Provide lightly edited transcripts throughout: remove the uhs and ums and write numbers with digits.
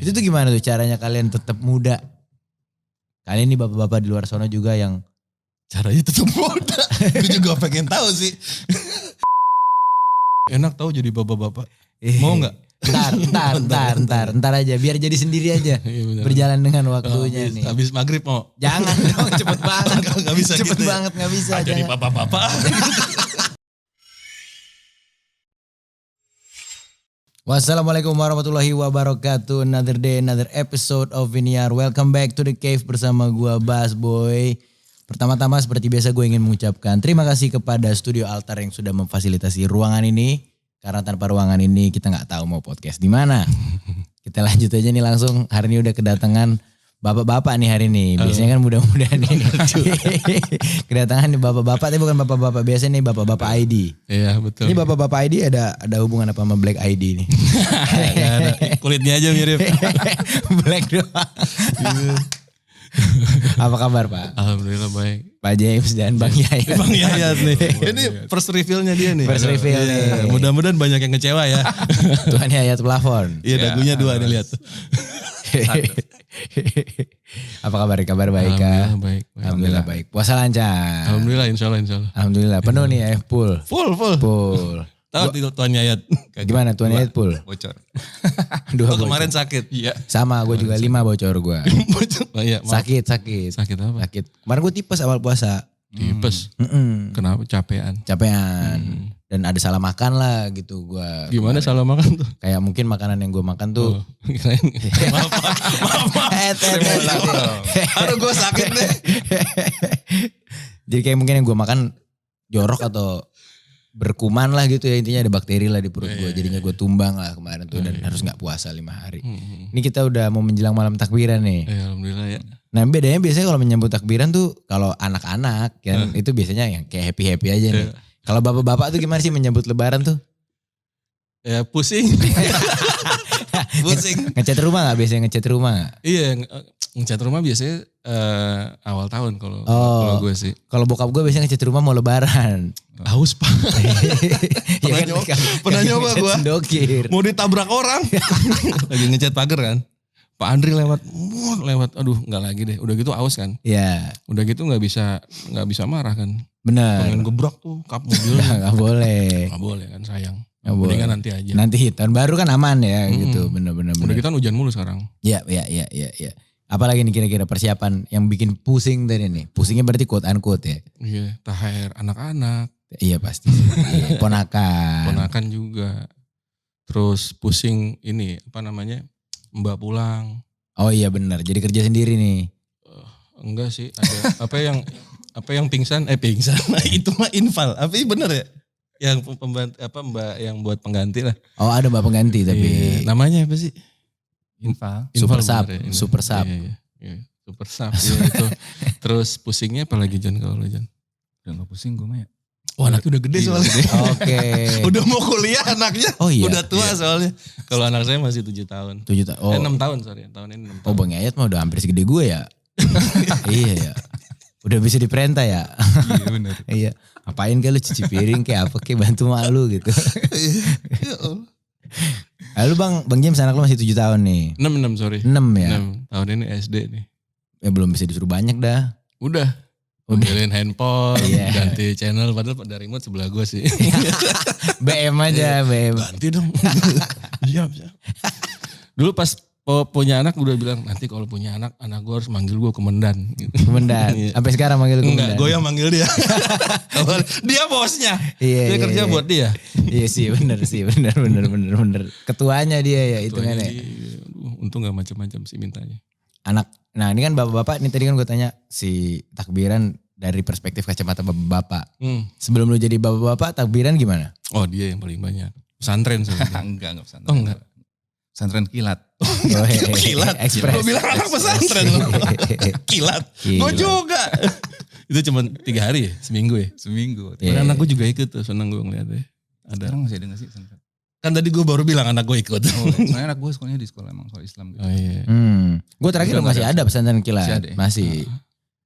Itu tuh gimana tuh caranya kalian tetap muda? Kalian nih bapak-bapak di luar sana juga yang Caranya tetap muda. Gue juga pengen tahu sih. Enak tahu jadi bapak-bapak. Mau nggak? Ntar aja. Biar jadi sendiri aja. Berjalan dengan waktunya nih. Habis maghrib mau? Jangan dong, cepet banget. Gak bisa cepet gitu banget, gak bisa. Jadi bapak-bapak. Wassalamualaikum warahmatullahi wabarakatuh. Another day, another episode of Viniar. Welcome back to the cave bersama gua Bass Boy. Pertama-tama seperti biasa gue ingin mengucapkan terima kasih kepada Studio Altar yang sudah memfasilitasi ruangan ini. Karena tanpa ruangan ini kita gak tahu mau podcast di mana. Kita lanjut aja nih langsung. Hari ini udah kedatangan bapak-bapak nih hari ini. Biasanya kan muda-muda nih. Kedatangan nih bapak-bapak, tapi bukan bapak-bapak biasa nih, bapak-bapak ID. Iya betul. Ini bapak-bapak ID ada hubungan apa sama Black ID nih? Kulitnya aja mirip. Black doang. Apa kabar Pak? Alhamdulillah baik. Pak James dan Bang Yayat. Bang Yayat nih. Ini first reveal-nya dia nih. First reveal nih. Mudah-mudahan banyak yang kecewa ya. Tuhan Yayat plafon. Iya dagunya 2 nih lihat. Apa kabar? Kabar baik kah? Alhamdulillah baik. Alhamdulillah baik. Puasa lancar. Alhamdulillah insya Allah. Alhamdulillah penuh nih ya full. Full. Tahu Tuan Yayat. Gimana Tuan Yayat full? Bocor. 2 bocor. Kemarin sakit. Iya. Sama gue juga 5 bocor gue. Oh, iya, Sakit. Sakit apa? Sakit. Kemarin gue tipes awal puasa. Tipes. Kenapa? Capean. Dan ada salah makan lah gitu gue. Gimana salah makan tuh? Kayak mungkin makanan yang gue makan tuh. Maaf. Aduh gue sakit deh. Jadi kayak mungkin yang gue makan jorok atau berkuman lah gitu ya, intinya ada bakteri lah di perut gue. Jadinya gue tumbang lah kemarin tuh dan harus gak puasa 5 hari. Ini kita udah mau menjelang malam takbiran nih. Alhamdulillah ya. Nah bedanya biasanya kalau menyambut takbiran tuh kalau anak-anak kan itu biasanya yang kayak happy-happy aja nih. Kalau bapak-bapak tuh gimana sih menyambut lebaran tuh? Ya pusing. Ngecat rumah gak biasanya ngecat rumah gak? Iya ngecat rumah biasanya awal tahun kalau gue sih. Kalau bokap gue biasanya ngecat rumah mau lebaran. Haus pak. Pernah nyoba gue. Mau ditabrak orang. Lagi ngecat pagar kan. Pak Andri lewat, aduh nggak lagi deh. Udah gitu aus kan. Iya. Udah gitu nggak bisa marah kan. Benar. Pengen gebrak tuh kap mobilnya. Gak boleh. Gak boleh kan sayang. Mendingan nanti aja. Nanti tahun baru kan aman ya gitu. Bener-bener. Udah gitu kan hujan mulu sekarang. Iya. Apalagi nih kira-kira persiapan yang bikin pusing tadi nih. Pusingnya berarti quote unquote ya. Iya, THR anak-anak. Iya pasti. Iya, ponakan juga. Terus pusing ini apa namanya? Mbak pulang. Oh iya benar. Jadi kerja sendiri nih. Enggak sih, ada apa yang pingsan? Pingsan. Itu mah infal. Apa ini bener ya? Yang pembantu Mbak yang buat pengganti lah. Oh ada Mbak pengganti tapi namanya apa sih? Infal. Super sub. Iya. Super sub. Iya. Super sub ya, itu. Terus pusingnya apa lagi Jan kalau lu Jan? Udah gak pusing gue mah ya. Oh anaknya udah gede soalnya. Oke. Udah mau kuliah anaknya. Oh iya. Udah tua soalnya. Kalau anak saya masih 7 tahun. 7 tahun. Oh. 6 tahun sorry. Tahun ini 6 tahun. Oh Bang Yayat mah udah hampir segede gue ya. Iya ya. Udah bisa diperintah ya. Iya benar. Iya. Apain kayak lu cuci piring kayak apa kayak bantu mak lu gitu. Ya Allah. Lalu Bang James anak lu masih 7 tahun nih. 6 sorry. 6 ya. 6. Tahun ini SD nih. Ya belum bisa disuruh banyak dah. Udah. Ambilin handphone, ganti channel, padahal pada remote sebelah gue sih. BM aja, BM. Ganti dong. Siap. Dulu pas punya anak udah bilang, nanti kalau punya anak gue harus manggil gue Komandan. Gitu. Komandan? Sampai sekarang manggil Komandan? Enggak, gue yang manggil dia. Dia bosnya. Dia kerja buat dia. Iya sih, bener. Ketuanya dia ya, hitungannya. Untung gak macam-macam sih mintanya. Nah ini kan bapak-bapak, ini tadi kan gue tanya si takbiran dari perspektif kacamata bapak-bapak. Sebelum lu jadi bapak-bapak, takbiran gimana? Oh dia yang paling banyak. Pesantren sebenarnya. Enggak pesantren. Oh enggak. Pesantren kilat. Kilat. Express. Gue bilang anak pesantren loh. Kilat. Gue juga. Itu cuma 3 hari ya, seminggu ya? Seminggu. Yeah. Anak gue juga ikut tuh, senang gue ngeliatnya. Sekarang masih ada gak sih pesantren? Kan tadi gue baru bilang anak gue ikut. Oh, soalnya anak gue sekolahnya di sekolah emang sekolah Islam gitu. Oh iya. Gue terakhir masih ada pesantren kilat. Masih.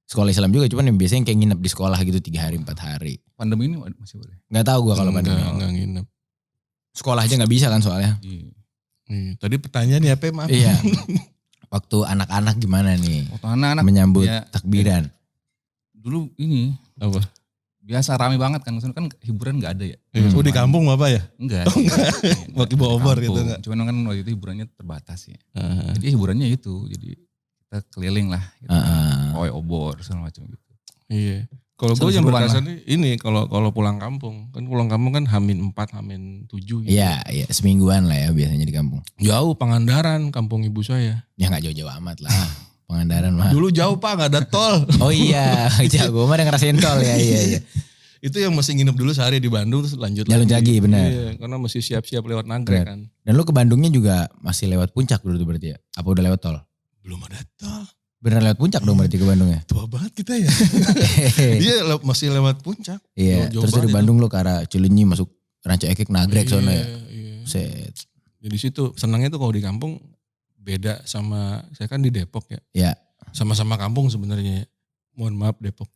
Sekolah Islam juga, cuman yang biasanya kayak nginep di sekolah gitu 3 hari 4 hari. Pandemi ini masih boleh? Gak tahu gue kalau pandemi. Enggak nginep. Sekolah aja gak bisa kan soalnya. Iya. Tadi pertanyaannya apa maaf? Iya. Waktu anak-anak gimana nih? Waktu anak-anak Menyambut ya, takbiran. dulu ini Apa? biasa rame banget kan. Maksudnya kan hiburan nggak ada ya. Oh di kampung Bapak ya? Enggak. Waktu bawa obor gitu enggak? Cuman kan waktu itu hiburannya terbatas ya. Heeh. Jadi hiburannya itu. Jadi kita keliling lah. Gitu. Pawai obor segala macam gitu. Iya. Kalau gue yang Seru-seruan berkesan ini kalau pulang kampung kan H-4, H-7 gitu. Iya, semingguan lah ya biasanya di kampung. Jauh Pangandaran kampung ibu saya. Ya nggak jauh-jauh amat lah. Pangandaran mah. Dulu jauh Pak, nggak ada tol. Oh iya, jauh. Gue mah udah ngerasain tol ya. Iya. Itu yang masih nginep dulu sehari di Bandung terus lanjut Jalan lagi, benar. Iya, karena masih siap-siap lewat Nagrek kan. Dan lu ke Bandungnya juga masih lewat puncak dulu tuh berarti ya? Apa udah lewat tol? Belum ada tol. Beneran lewat puncak dong berarti ke Bandungnya? Tua banget kita ya. Iya masih lewat puncak. Iya, Jauh terus dari banget Bandung lu ke arah Cileunyi masuk Ranca Ekek Nagrek itu. sono ya? Iya. Set. Jadi situ senangnya tuh kalau di kampung beda sama saya kan di Depok ya. Ya. Sama-sama kampung sebenarnya. Mohon maaf Depok.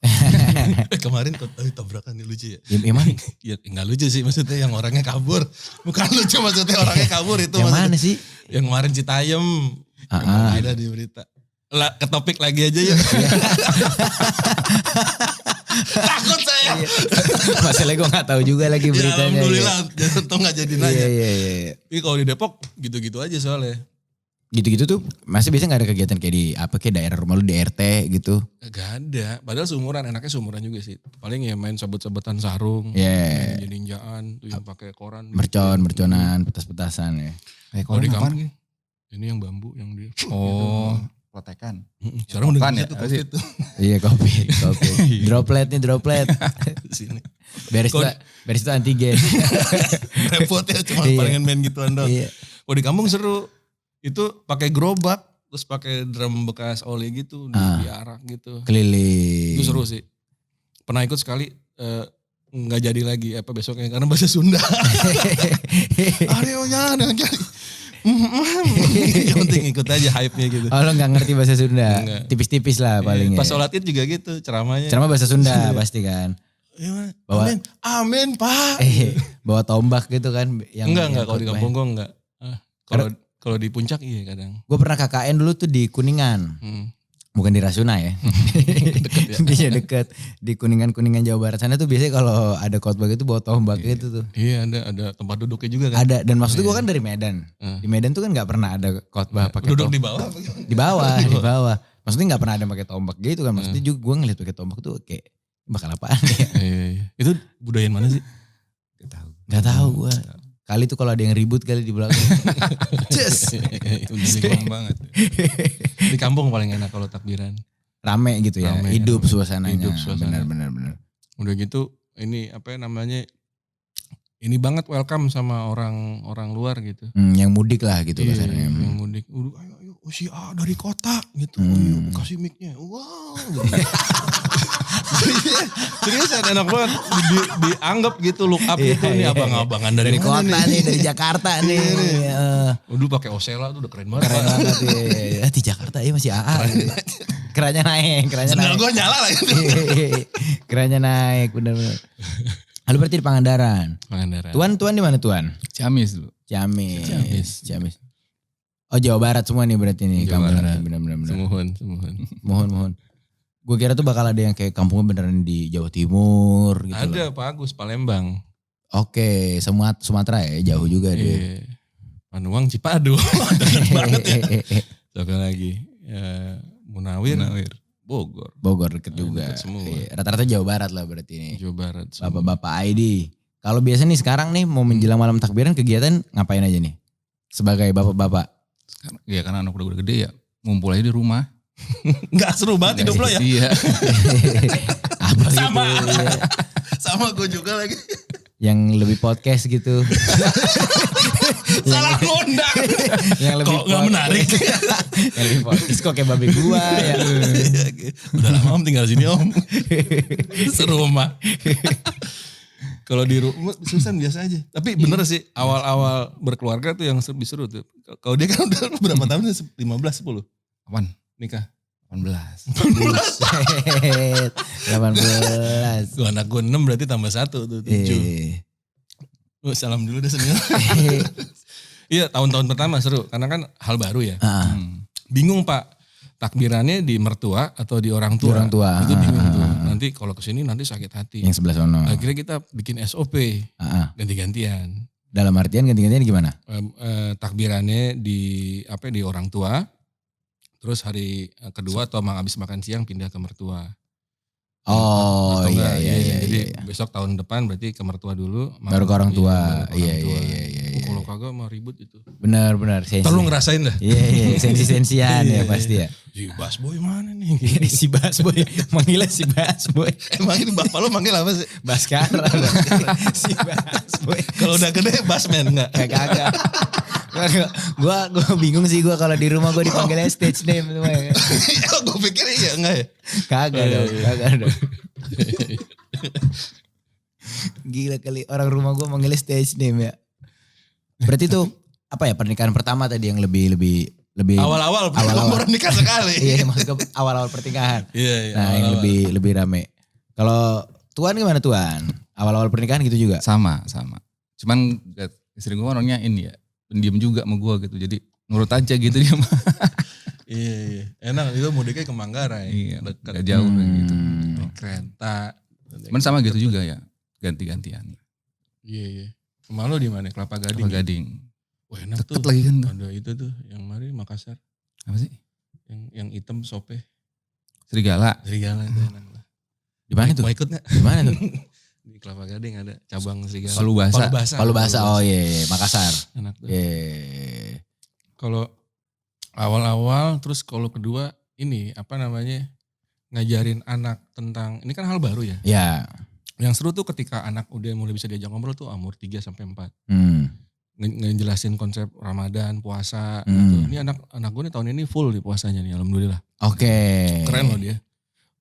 Kemarin tabrakan nih lucu ya. Emang Ya enggak lucu sih maksudnya yang orangnya kabur. Bukan lucu maksudnya orangnya kabur itu yang maksudnya. mana sih? Yang kemarin Citayam. Yang ada di berita. Lah ke topik lagi aja ya. Takut saya. Masalahnya gue gak tahu juga lagi Ya beritanya. alhamdulillah. Untung gak jadi nanya. Iya. Tapi kalau di Depok gitu-gitu aja soalnya. Gitu-gitu tuh masih biasanya gak ada kegiatan kayak di apa kayak daerah rumah lu di RT gitu. Gak ada. Padahal seumuran, enaknya seumuran juga sih. Paling ya main sabut-sabutan sarung. Iya. Main ninjaan tuh yang pakai koran. Merconan, petas-petasan ya. Kalau di apaan kampung. gitu? Ini yang bambu yang di. Oh, protekan. Sekarang udah Apaan bisa ya? tuh Apa sih? COVID tuh. Iya kopi. Droplet nih droplet. Di sini. Beres itu antigen. Repot ya cuma Iya. palingan main gituan doang. Iya. Kalau di kampung seru. Itu pakai gerobak. Terus pakai drum bekas oli gitu. Diarak gitu. Keliling. Itu seru sih. Pernah ikut sekali. Nggak jadi lagi apa besoknya. Karena bahasa Sunda. Arionya jadi. Yang penting ikut aja hype-nya gitu. Oh lo gak ngerti bahasa Sunda? Enggak. Tipis-tipis lah paling ya. Pas sholat id juga gitu ceramahnya. Ceramah bahasa Sunda pasti kan. Bawa- Amin, amin pak. Bawa tombak gitu kan. Enggak kalau di kampung gue enggak. Kalau di puncak iya kadang. Gue pernah KKN dulu tuh di Kuningan. Bukan di Rasuna ya. Deket ya. Dia deket. Di Kuningan Jawa Barat sana tuh biasanya kalau ada khotbah gitu bawa tombak gitu tuh. Iya ada tempat duduknya juga kan. Ada, dan maksudnya gue kan dari Medan. Di Medan tuh kan gak pernah ada khotbah pakai Duduk tombak. di bawah. Di bawah. Maksudnya gak pernah ada pakai tombak gitu kan. Maksudnya juga gue ngeliat pakai tombak tuh kayak bakal apaan ya. Iya. Itu budaya mana sih? Gak tahu gue. Kali tuh kalau ada yang ribut kali di belakang. Just. Singkong banget. Di kampung paling enak kalau takbiran. Rame gitu ya. Rame, Hidup rame. suasananya. Hidup suasana. Benar. Udah gitu ini apa namanya? Ini banget welcome sama orang luar gitu. Yang mudik lah gitu Iya, kasarnya. yang mudik. Ayo si A dari kota gitu. Ayo kasih mic-nya. Wow. Seriusan enak banget dianggap gitu look up gitu nih abang-abangan dari Kota mana nih, dari Jakarta nih. Dulu pakai Osela tuh udah keren banget. Keren banget ya. Di Jakarta ya masih AA. Kerannya naik. Sendal gue nyala lah gitu. Kerannya naik, benar-benar. Lalu berarti di Pangandaran. Tuan di mana Tuan? Ciamis dulu. Ciamis. Oh Jawa Barat semua nih berarti nih. Jawa Barat. Benar. Semuhun. Mohon. Gue kira tuh bakal ada yang kayak kampungnya beneran di Jawa Timur gitu. Ada Pak Agus Palembang. Oke, Sumatera ya, jauh juga dia. Iya. Panuang Cipadu. Dekat banget ya. Siapa lagi? Ya, Munawir. Bogor Deket juga. Deket semua. Iya, rata-rata Jawa Barat lah berarti nih. Jawa Barat. semua. Bapak-bapak ID. Kalau biasa nih sekarang nih mau menjelang malam takbiran kegiatan ngapain aja nih? Sebagai bapak-bapak. Sekarang, ya karena anak udah gede ya. Ngumpul aja di rumah. Nggak seru banget hidup lo ya. Iya. Apa Sama. gitu. Iya. Sama gue juga lagi. Yang lebih podcast gitu. Salah ngundang. Yang lebih Kok nggak menarik? Yang lebih podcast kok kayak babi gua ya. Udah lama om tinggal sini om. Serumah. Kalau di rumah susah biasa aja. Tapi bener sih awal-awal berkeluarga tuh yang lebih seru tuh. Kalau dia kan udah berapa tahun? 15, 10? Apaan? Nikah? 18. 18. Gue anak gue 6 berarti tambah 1 tuh 7. Salam dulu deh senior. Iya tahun-tahun pertama seru karena kan hal baru ya. Bingung Pak, takbirannya di mertua atau di orang tua? Di orang tua. Itu bingung tuh. Nanti kalau kesini nanti sakit hati. Yang sebelah sono. Akhirnya kita bikin SOP ganti-gantian. Dalam artian ganti-gantian gimana? Takbirannya di orang tua. Terus hari kedua atau habis makan siang pindah ke mertua. Oh iya. Jadi besok tahun depan berarti ke mertua dulu. Baru ke orang tua. Iya. Kalau kagak mau ribut itu. Benar. Sensi. Terus lu ngerasain dah. Iya. Sensi-sensian ya pasti ya. Si Basboy mana nih? Si Basboy. Manggilnya si Basboy. Emang ini bapak lu manggil apa sih? Baskara. Si Basboy. Kalau udah gede Basman enggak? Kagak. Gua bingung sih gua kalau di rumah gua dipanggilnya stage name semua ya. Gue pikir iya enggak ya? Kagak dong. Gila kali orang rumah gua manggilnya stage name ya. Berarti tuh apa ya pernikahan pertama tadi yang lebih Awal-awal baru nikah sekali. Iya, maksud gue awal-awal pernikahan. Iya. Nah, yang lebih rame. Kalau Tuan gimana Tuan? Awal-awal pernikahan gitu juga? Sama. Cuman istri gue orangnya ini ya, pendiam juga sama gue gitu. Jadi nurut aja gitu dia mah. Iya. Enak itu mudiknya ke Manggarai. Iya, gak jauh gitu. Kereta. Cuman sama gitu juga ya, ganti-gantian. Iya. Rumah lo di mana? Kelapa Gading. Kelapa Gading. Wah enak Deket tuh. lagi kan tuh. Ada itu tuh yang mari Makassar. Apa sih? Yang hitam sope. Serigala. Serigala itu enak lah. Di mana tuh? Mau ikut gak? Di mana tuh? Di Kelapa Gading ada cabang serigala. Palu Basa. Oh iya, Makassar. Enak tuh. Iya. Kalau awal-awal terus kalau kedua ini apa namanya ngajarin anak tentang ini kan hal baru ya. Iya. Yang seru tuh ketika anak udah mulai bisa diajak ngobrol tuh umur 3 sampai 4. Ngejelasin konsep Ramadan, puasa gitu. Ini anak gue nih tahun ini full di puasanya nih alhamdulillah. Oke. Keren loh dia.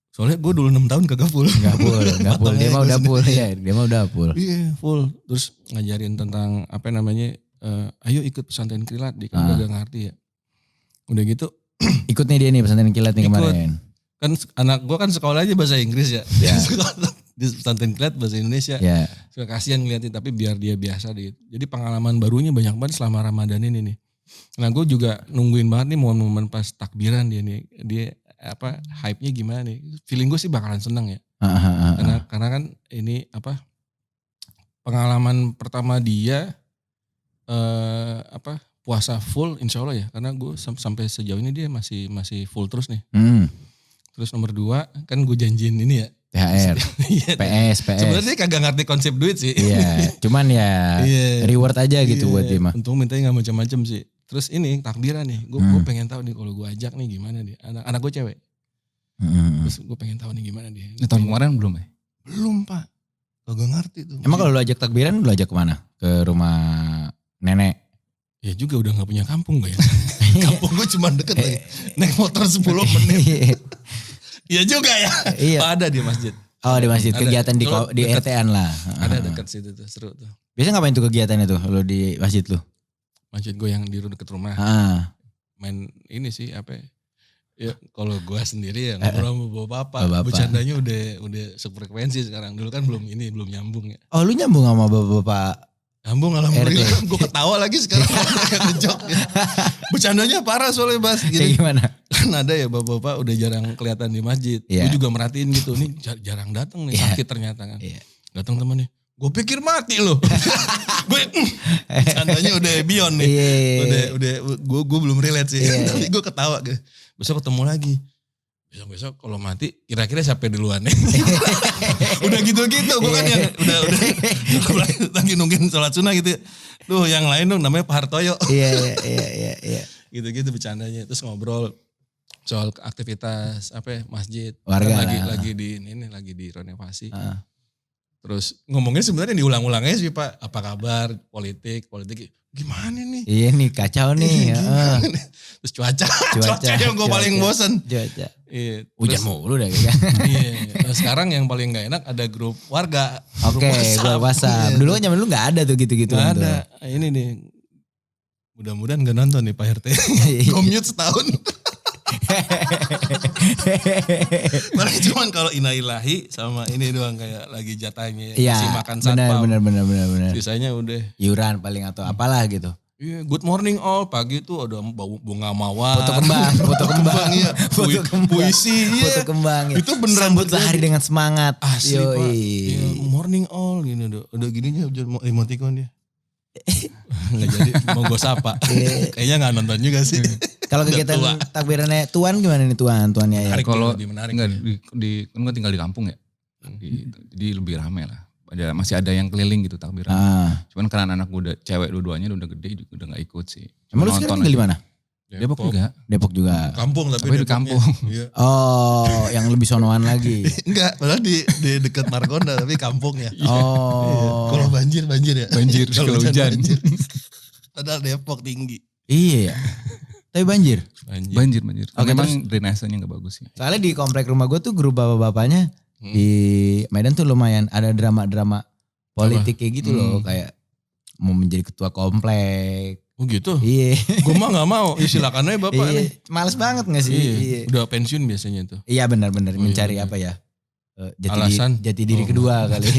Soalnya gue dulu 6 tahun kagak full. Gak full. Dia mah udah full ya. Dia mah udah full. Iya full. Terus ngajarin tentang apa namanya ayo ikut pesantren kilat di kan gak ngerti ya. Udah gitu. Ikut nih dia nih pesantren kilat nih kemarin. Kan anak gue kan sekolah aja bahasa Inggris ya. Ya. Di pesantren kilat bahasa Indonesia. Ya. Suka kasihan ngeliatin tapi biar dia biasa deh. Jadi pengalaman barunya banyak banget selama Ramadan ini nih. Nah gue juga nungguin banget nih momen-momen pas takbiran dia nih. Dia apa hype-nya gimana nih. Feeling gue sih bakalan seneng ya. Karena kan ini apa pengalaman pertama dia puasa full insya Allah ya. Karena gue sampai sejauh ini dia masih full terus nih. Terus nomor 2 kan gue janjiin ini ya. THR, PS. Sebenarnya kagak ngerti konsep duit sih. Iya, cuman ya reward aja gitu buat dia mah. Untung mintanya gak macam-macam sih. Terus ini takbiran nih, gue pengen tahu nih kalau gue ajak nih gimana dia. Anak gue cewek. Terus gue pengen tahu nih gimana dia. Ini tahun kemarin belum ya? Belum Pak, kagak ngerti tuh. Emang kalau lu ajak takbiran lu ajak kemana? Ke rumah nenek? Ya juga udah gak punya kampung gue ya. Kampung gue cuma deket lagi. Naik motor 10 menit. Iya juga ya. Iya. Oh, ada di masjid. Oh di masjid, kegiatan di RT-an lah. Ada dekat situ tuh, seru tuh. Biasanya ngapain tuh kegiatannya tuh lu di masjid lu? Masjid gue yang di dekat rumah. Main ini sih apa ya. Ya kalau gue sendiri ya ngobrol sama bapak. Bercandanya udah sefrekuensi sekarang. Dulu kan belum nyambung ya. Oh lu nyambung sama bapak-bapak? Nyambung alhamdulillah. Gue ketawa lagi sekarang. Ngejok ya. Bercandanya parah soalnya Bas. Kayak gimana? Kan ada ya bapak-bapak udah jarang kelihatan di masjid. Yeah. Gue juga merhatiin gitu. Nih jarang datang nih, sakit ternyata kan. Yeah. Datang temen nih. Gue pikir mati loh. Gue bercandanya udah beyond nih. Gue belum relate sih. Tapi gue ketawa. Besok ketemu lagi. Besok kalau mati kira-kira siapa duluan nih. Udah gitu-gitu. Gue kan yang udah lagi nungguin sholat sunnah gitu. Tuh yang lain dong namanya Pak Hartoyo. Iya. Gitu-gitu bercandanya. Terus ngobrol soal aktivitas masjid. Warga kan lagi di renovasi. Terus ngomongnya sebenarnya diulang-ulangnya sih Pak. Apa kabar politik gimana nih? Iya nih kacau nih. Terus cuaca yang gue paling bosen. Cuaca. Iya. Hujan mulu dah kan. Iya. Nah, sekarang yang paling gak enak ada grup warga. Oke, grup WhatsApp. Dulu kan zaman dulu gak ada tuh gitu-gitu. Gak ada. Ini nih. Mudah-mudahan gak nonton nih Pak RT. Gue mute setahun. Paling cuman kalau inailahi sama ini doang kayak lagi jatahnya kasih makan satpam. Benar. Sisanya udah iuran paling atau apalah gitu. Iya, good morning all. Pagi tuh ada bau bunga mawar. Foto kembang. Iya. Foto kembang. Puisi. Iya. Foto kembang. Ya. Itu beneran Sambutlah terjadi. hari dengan semangat. Asli Yoi. Pak. Iya, morning all gini udah gininya emoticon dia. Nggak jadi mau gue sapa. Kayaknya nggak nonton juga sih. Kalau kegiatan tua. takbirannya Tuan gimana nih Tuannya ya? Menarik. Kalau lebih menarik. enggak kan gue tinggal di kampung ya. Jadi lebih ramai lah. Masih ada yang keliling gitu takbiran. Cuman karena anak gue udah cewek dua-duanya udah gede udah gak ikut sih. Emang lu sekarang tinggal di mana? Depok juga. Depok juga. Kampung Tapi di kampung. Iya. Oh, yang lebih sonoan lagi. Enggak, padahal di dekat Margonda tapi kampung ya. Oh. Kalau banjir ya. Banjir kalau hujan. banjir. Padahal Depok tinggi. Iya ya. Tapi banjir. Banjir. Oke, Memang drainasenya gak bagus sih. Soalnya di komplek rumah gue tuh grup bapak-bapaknya di Medan tuh lumayan ada drama-drama politik kayak gitu loh. Kayak mau menjadi ketua komplek. Oh gitu? Iya. Gue mah gak mau. Ya silakan aja bapak Iya. nih. Males banget gak sih? Iya. Udah pensiun biasanya tuh. Iya benar-benar Oh, mencari iya. apa ya? Alasan? Jati diri Oh. kedua kali.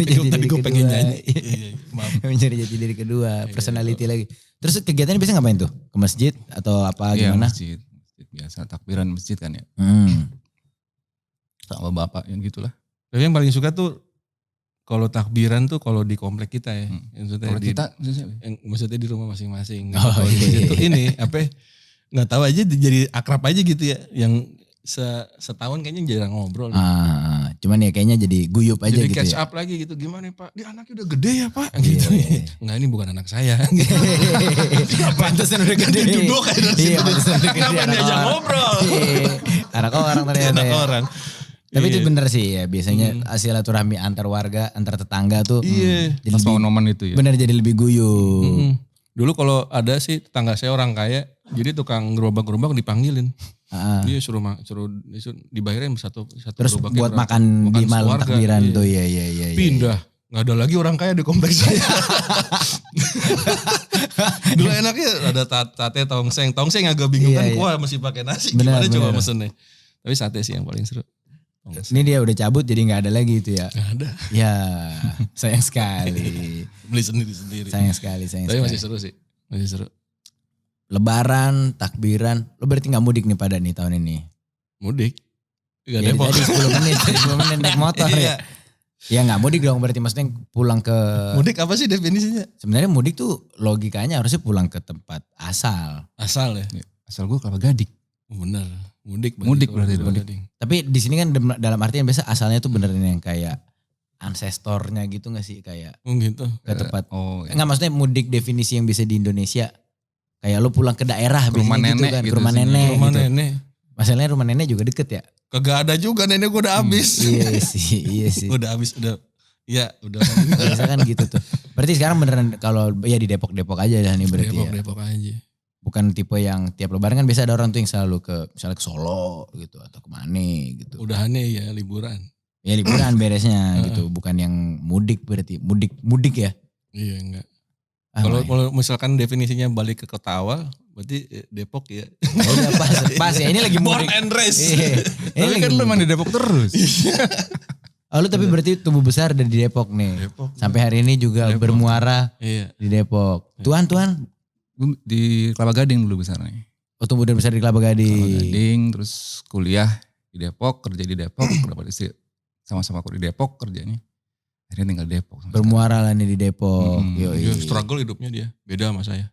Mencari Tadi gue pengen nyanyi. Iya, maaf. Mencari jati diri kedua, personality lagi. Terus kegiatannya biasanya ngapain tuh? Ke masjid atau apa Iya, gimana? masjid biasa takbiran masjid kan ya. Sama bapak yang gitulah. Tapi yang paling suka tuh kalau takbiran tuh kalau di komplek kita ya. Maksudnya Kalau di, kita maksudnya apa? maksudnya di rumah masing-masing. Oh, Kalau di iya. masjid tuh ini apa ya, nggak tahu aja jadi akrab aja gitu ya. Yang setahun kayaknya jarang ngobrol. Cuman ya kayaknya jadi guyup aja Jadi gitu catch ya. up lagi gitu. Gimana Pak? Dia anaknya udah gede ya Pak? Iya, Gitu. iya. Enggak ini bukan anak saya. Pantesan udah gede. Duduk kayak dari Iya, situ. pantesan udah gede. Kenapa anak diajak orang. ngobrol? Iya. Anak orang ternyata Anak ya. orang. Tapi itu Iya. bener sih ya. Biasanya silaturahmi antar warga, antar tetangga tuh. Iya. Jadi Pas lebih, momen itu ya. bener jadi lebih guyup. Dulu kalau ada sih tetangga saya orang kaya, jadi tukang gerobak-gerobak dipanggilin. Ah. Dia suruh dibayarin satu Terus gerobaknya buat berapa. makan di malam sekeluarga, takbiran iya. tuh iya. Pindah, nggak ada lagi orang kaya di kompleks saya. Dulu enaknya ada sate tongseng agak bingung kan Iya. kuah masih pakai nasi. Benar, Gimana coba benar. mesennya? Tapi sate sih yang paling seru. Tongseng. Ini dia udah cabut jadi nggak ada lagi itu ya. Nggak ada, Ya sayang sekali. beli sendiri. Sayang sekali. Tapi masih seru sih, masih seru. Lebaran, takbiran. Lo berarti nggak mudik nih pada nih tahun ini? Mudik. Gak Ya, Depok. tadi 10 menit naik motor Iya. ya. Ya nggak mudik dong berarti maksudnya pulang ke. Mudik apa sih definisinya? Sebenarnya mudik tuh logikanya harusnya pulang ke tempat asal. Asal ya. Asal gue Kelapa Gading. Bener. Mudik Berarti itu. Tapi di sini kan dalam artian biasa asalnya tuh beneran yang kayak ancestornya gitu nggak sih kayak Oh gitu. ke tempat. Oh, ya. Enggak maksudnya mudik definisi yang bisa di Indonesia. Kayak lo pulang ke daerah Ke rumah biasanya gitu nenek kan, gitu ke rumah sih. nenek Rumah gitu. nenek. Masalahnya rumah nenek juga deket ya. Kagak ada juga, nenek gue udah habis. Iya sih. Udah habis, udah. Ya udah. Biasa kan gitu tuh. Berarti sekarang beneran kalau ya di Depok aja dah nih berarti ya. Depok aja. Bukan tipe yang tiap lebaran kan biasa ada orang tuh yang selalu ke misalnya ke Solo gitu atau kemana gitu. Udahannya ya liburan. Ya liburan beresnya gitu. Bukan yang mudik berarti. Mudik ya. Iya enggak. Ah, Kalau main. kalau misalkan definisinya balik ke kota awal, berarti Depok ya. Oh, udah pas ya. Ini lagi Born mudik. and raised. Iya. Ini Tapi lagi kan lu mudik. emang di Depok terus. Oh, lu tapi berarti tumbuh besar dari Depok nih. Depok. Sampai hari ini juga Depok. bermuara Iya. di Depok. Tuan. Gue di Kelapa Gading dulu besarnya. Oh, tumbuh dan besar di Kelapa Kelapa Gading. Gading, terus kuliah di Depok, kerja di Depok, dapat istri sama-sama aku di Depok kerjanya. Akhirnya tinggal di Depok. sampai Bermuara lah nih di Depok. Yoi. Dia struggle hidupnya dia. Beda sama saya.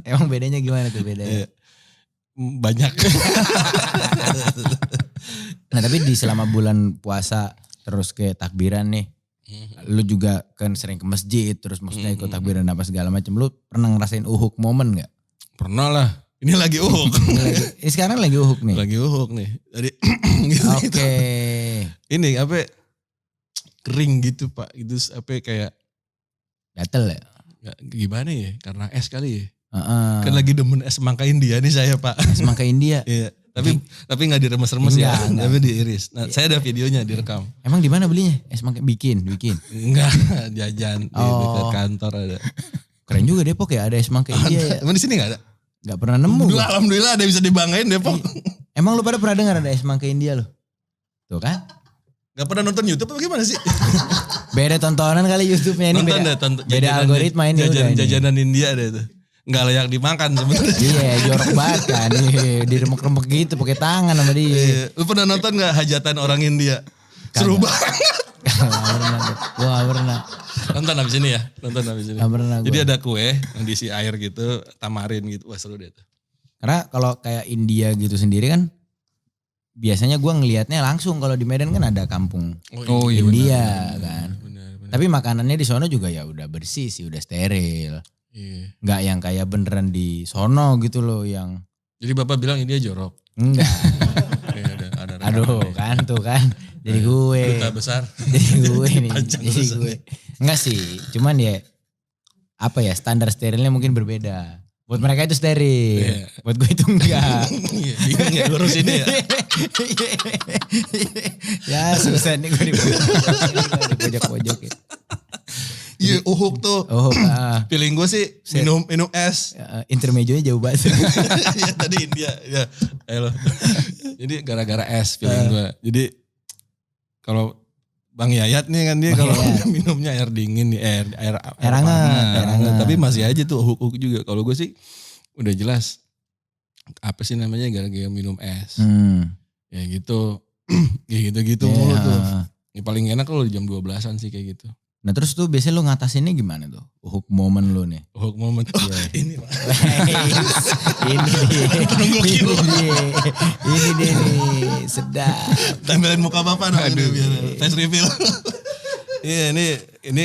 Emang bedanya gimana tuh bedanya? Iya. Banyak. Nah tapi di selama bulan puasa terus ke takbiran nih. Lu juga kan sering ke masjid terus maksudnya ikut takbiran apa segala macam. Lu pernah ngerasain uhuk momen gak? Pernah lah. Ini lagi uhuk. Ini sekarang lagi uhuk nih. Lagi uhuk nih. Tadi gitu. Oke. Ini apa kering gitu Pak. Itu apa kayak Gatel ya? nggak, gimana ya? Karena es kali ya. Heeh. Kan lagi demen es Semangka India nih saya Pak. Semangka India. Iya. Tapi nggak diremes-remes ya. Enggak. Tapi diiris. Nah, saya ada videonya direkam. Emang di mana belinya? Semangka bikin. Enggak, jajan di Oh. dekat kantor ada. Keren juga Depok ya ada semangka India ya. Emang di sini nggak ada? Gak pernah nemu. Dulu gua. alhamdulillah ada bisa dibanggain Depok. Emang lu pada pernah dengar ada semangka India lo? Tuh kan? Gak pernah nonton YouTube apa gimana sih? Beda tontonan kali YouTube-nya ini Nonton beda. deh, Beda algoritma ini udah ini. Jajanan India deh itu. Nggak layak dimakan sebenarnya. Iya, jorok banget kan. Diremek-remek gitu pakai tangan sama dia. Iya. Lu pernah nonton nggak hajatan orang India? Seru banget. Gue gak pernah. Nonton abis ini ya, nonton abis ini. Gak pernah Jadi gua. ada kue yang diisi air gitu, tamarin gitu. Wah seru deh tuh. Karena kalau kayak India gitu sendiri kan biasanya gue ngelihatnya langsung kalau di Medan kan ada kampung Oh iya India kan. Benar. Tapi makanannya di sono juga ya udah bersih sih, udah steril. Iya. Nggak yang kayak beneran di sono gitu loh yang Jadi bapak bilang India jorok. enggak. Iya, ada Aduh kan tuh kan. Jadi gue. Duta besar. Jadi gue nih. Panjang Jadi terus. gue. Enggak sih. Cuman ya apa ya standar sterilnya mungkin berbeda. Buat mereka itu steril. Iya. Buat gue itu enggak. Iya, bingung ya ngurus ini ya. Ya susah nih gue di pojok-pojok ya. Iya, uhuk tuh. Oh, Feeling gue sih minum es. intermezzonya jauh banget. Iya tadi India. Ya, ayo. Jadi gara-gara es feeling gue. Jadi kalau Bang Yayat nih kan dia Bang kalau Yayat. minumnya air dingin nih, air hangat. Tapi masih aja tuh uhuk-uhuk juga. Kalau gue sih udah jelas apa sih namanya gara-gara minum es. Ya gitu. Ya gitu-gitu mulu tuh. Ya paling enak kalau di jam 12-an sih kayak gitu. Nah terus tuh biasanya lu ngatasinnya gimana tuh? Hook moment lu nih. Uhuk moment. Oh, ini Pak. Ini dia. Ini dia nih. Sedap. Tempelin muka bapak dong. Aduh. Biar face reveal. Iya ini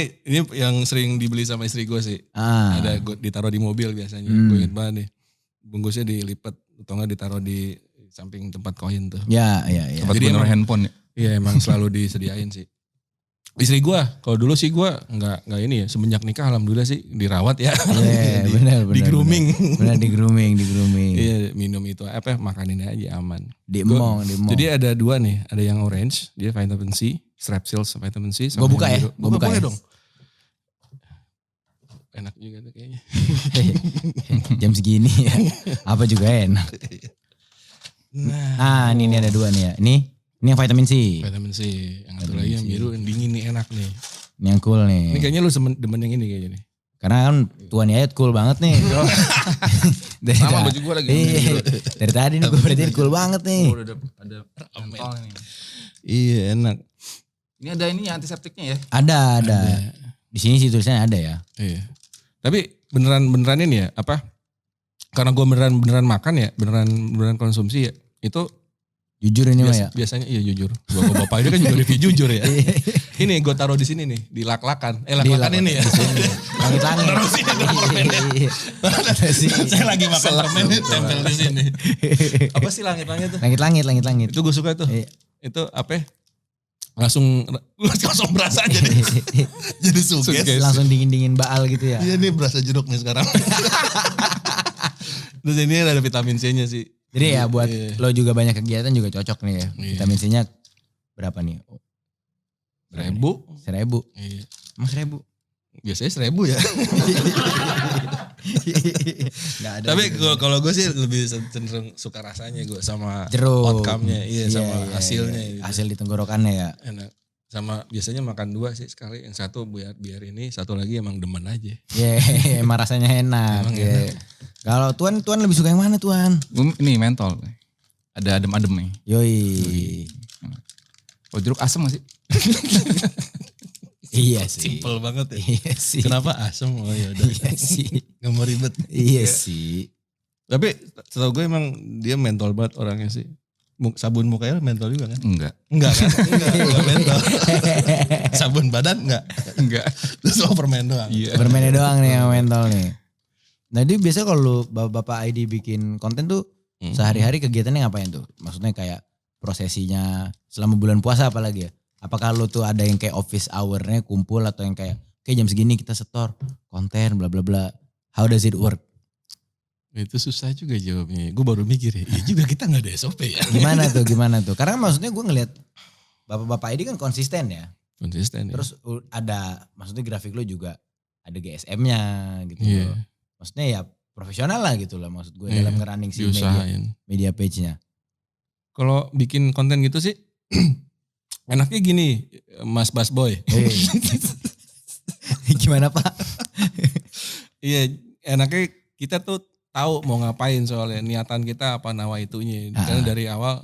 yang sering dibeli sama istri gue sih. Ada ditaruh di mobil biasanya. Gue inget banget nih. Bungkusnya dilipat atau enggak ditaruh di samping tempat koin tuh. Ya. Tempat bener handphone ya. Iya emang selalu disediain sih. Istri gue, kalau dulu sih gue nggak ini ya. Semenjak nikah alhamdulillah sih dirawat ya. Iya benar. Di grooming. Benar di grooming. Iya minum itu makanin aja aman. Di emong. Jadi ada dua nih, ada yang orange, dia vitamin C, Strepsils vitamin C. Gue buka ya. Gue buka ya. dong. Enak juga tuh kayaknya. Jam segini ya. Apa juga enak. Nah, Ini ada dua nih ya. Ini yang vitamin C. vitamin C. Yang satu lagi yang biru, yang dingin nih enak nih. Ini yang cool nih. Ini kayaknya lu demen yang ini kayaknya nih. Karena kan Tuan Yayat cool banget nih. Dari Sama tadi- baju gue lagi. Iya. Dari tadi nih gue berarti cool banget nih. Udah ada mentol nih. Iya enak. Ini ada ini antiseptiknya ya. Ada. Di sini sih tulisannya ada ya. Iya. Tapi beneran ini ya apa? Karena gue beneran makan ya, beneran konsumsi ya. Itu Jujur ini mah ya. biasanya iya jujur. Bapak ini kan juga review jujur ya. Ini gue taruh di sini nih, di lak-lakan. Lak-lakan ini ya. Langit-langit. Taruh sini dong permennya. Saya lagi makan permen nih, tempel di sini. Apa sih langit-langit tuh? Langit-langit. Itu gue suka tuh. Iya. Itu apa ya? Langsung berasa jadi suges. Langsung dingin-dingin baal gitu ya. Iya nih berasa jeruk nih sekarang. Terus ini ada vitamin C-nya sih. Jadi ya buat Iya. lo juga banyak kegiatan juga cocok nih ya. Iya. Vitamin C-nya berapa nih? 1.000. 1.000. Iya. Emang 1.000? Biasanya 1.000 ya. Nggak ada. Tapi kalau gue sih lebih cenderung suka rasanya gue sama jeruk. outcome-nya. Iya sama hasilnya. iya. Gitu. Hasil di tenggorokannya ya. Enak. Sama biasanya makan 2 sih sekali. Yang satu biar ini, satu lagi emang demen aja. Iya, emang rasanya enak. Emang Iya. Kalau Tuan lebih suka yang mana Tuan? Ini mentol. Ada adem-adem nih. Yoi. Oh jeruk asem gak sih? Iya sih. Simple banget ya. Iya sih. Kenapa asem? Oh ya udah. Iya sih. Gak mau ribet. Iya sih. Tapi setahu gue emang dia mentol banget orangnya sih. Sabun mukanya mentol juga kan? Enggak. Enggak kan? Enggak mentol. Sabun badan enggak? Enggak. Terus lo permen doang? Iya. Permennya doang nih yang mentol nih. Nah dia biasa kalau lu Bapak ID bikin konten tuh sehari-hari kegiatannya ngapain tuh? Maksudnya kayak prosesinya selama bulan puasa apalagi ya? Apakah lu tuh ada yang kayak office hour-nya kumpul atau yang kayak jam segini kita setor konten bla bla bla. How does it work? Itu susah juga jawabnya. Gue baru mikir ya. Iya juga kita gak ada SOP ya. Gimana tuh? Karena maksudnya gue ngeliat Bapak ID kan konsisten ya. Konsisten ya. Terus ada maksudnya grafik lu juga ada GSM-nya gitu Iya. loh. Maksudnya ya profesional lah gitu lah maksud gue Iya, dalam ngerunning si diusahain. media page-nya. Kalau bikin konten gitu sih enaknya gini Mas Busboy. Gimana Pak? Iya, enaknya kita tuh tahu mau ngapain soalnya niatan kita apa nawaitunya. Karena dari awal,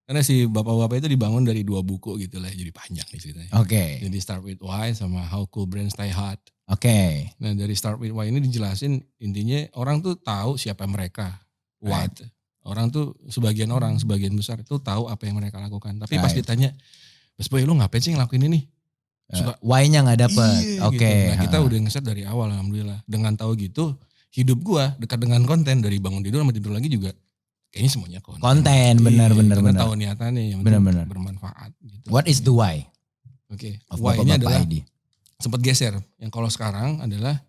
karena si bapak-bapak itu dibangun dari 2 buku gitu lah, jadi panjang nih ceritanya. Oke. Jadi Start With Why sama How Cool Brands Stay Hot. Oke. Nah dari Start With Why ini dijelasin intinya orang tuh tahu siapa mereka, what. Orang tuh sebagian besar itu tahu apa yang mereka lakukan. Tapi pas ditanya, Mas Boy lu ngapain sih ngelakuin ini? Why-nya gak dapet. Iya, Oke. gitu. Nah kita udah ngeset dari awal alhamdulillah. Dengan tahu gitu, hidup gua dekat dengan konten dari bangun tidur sama tidur lagi juga. Kayaknya semuanya konten. Konten, benar. Karena tahu niatannya yang benar. bermanfaat. Gitu. What is the why? Oke. Of Why-nya Bapak adalah ID. sempat geser. Yang kalau sekarang adalah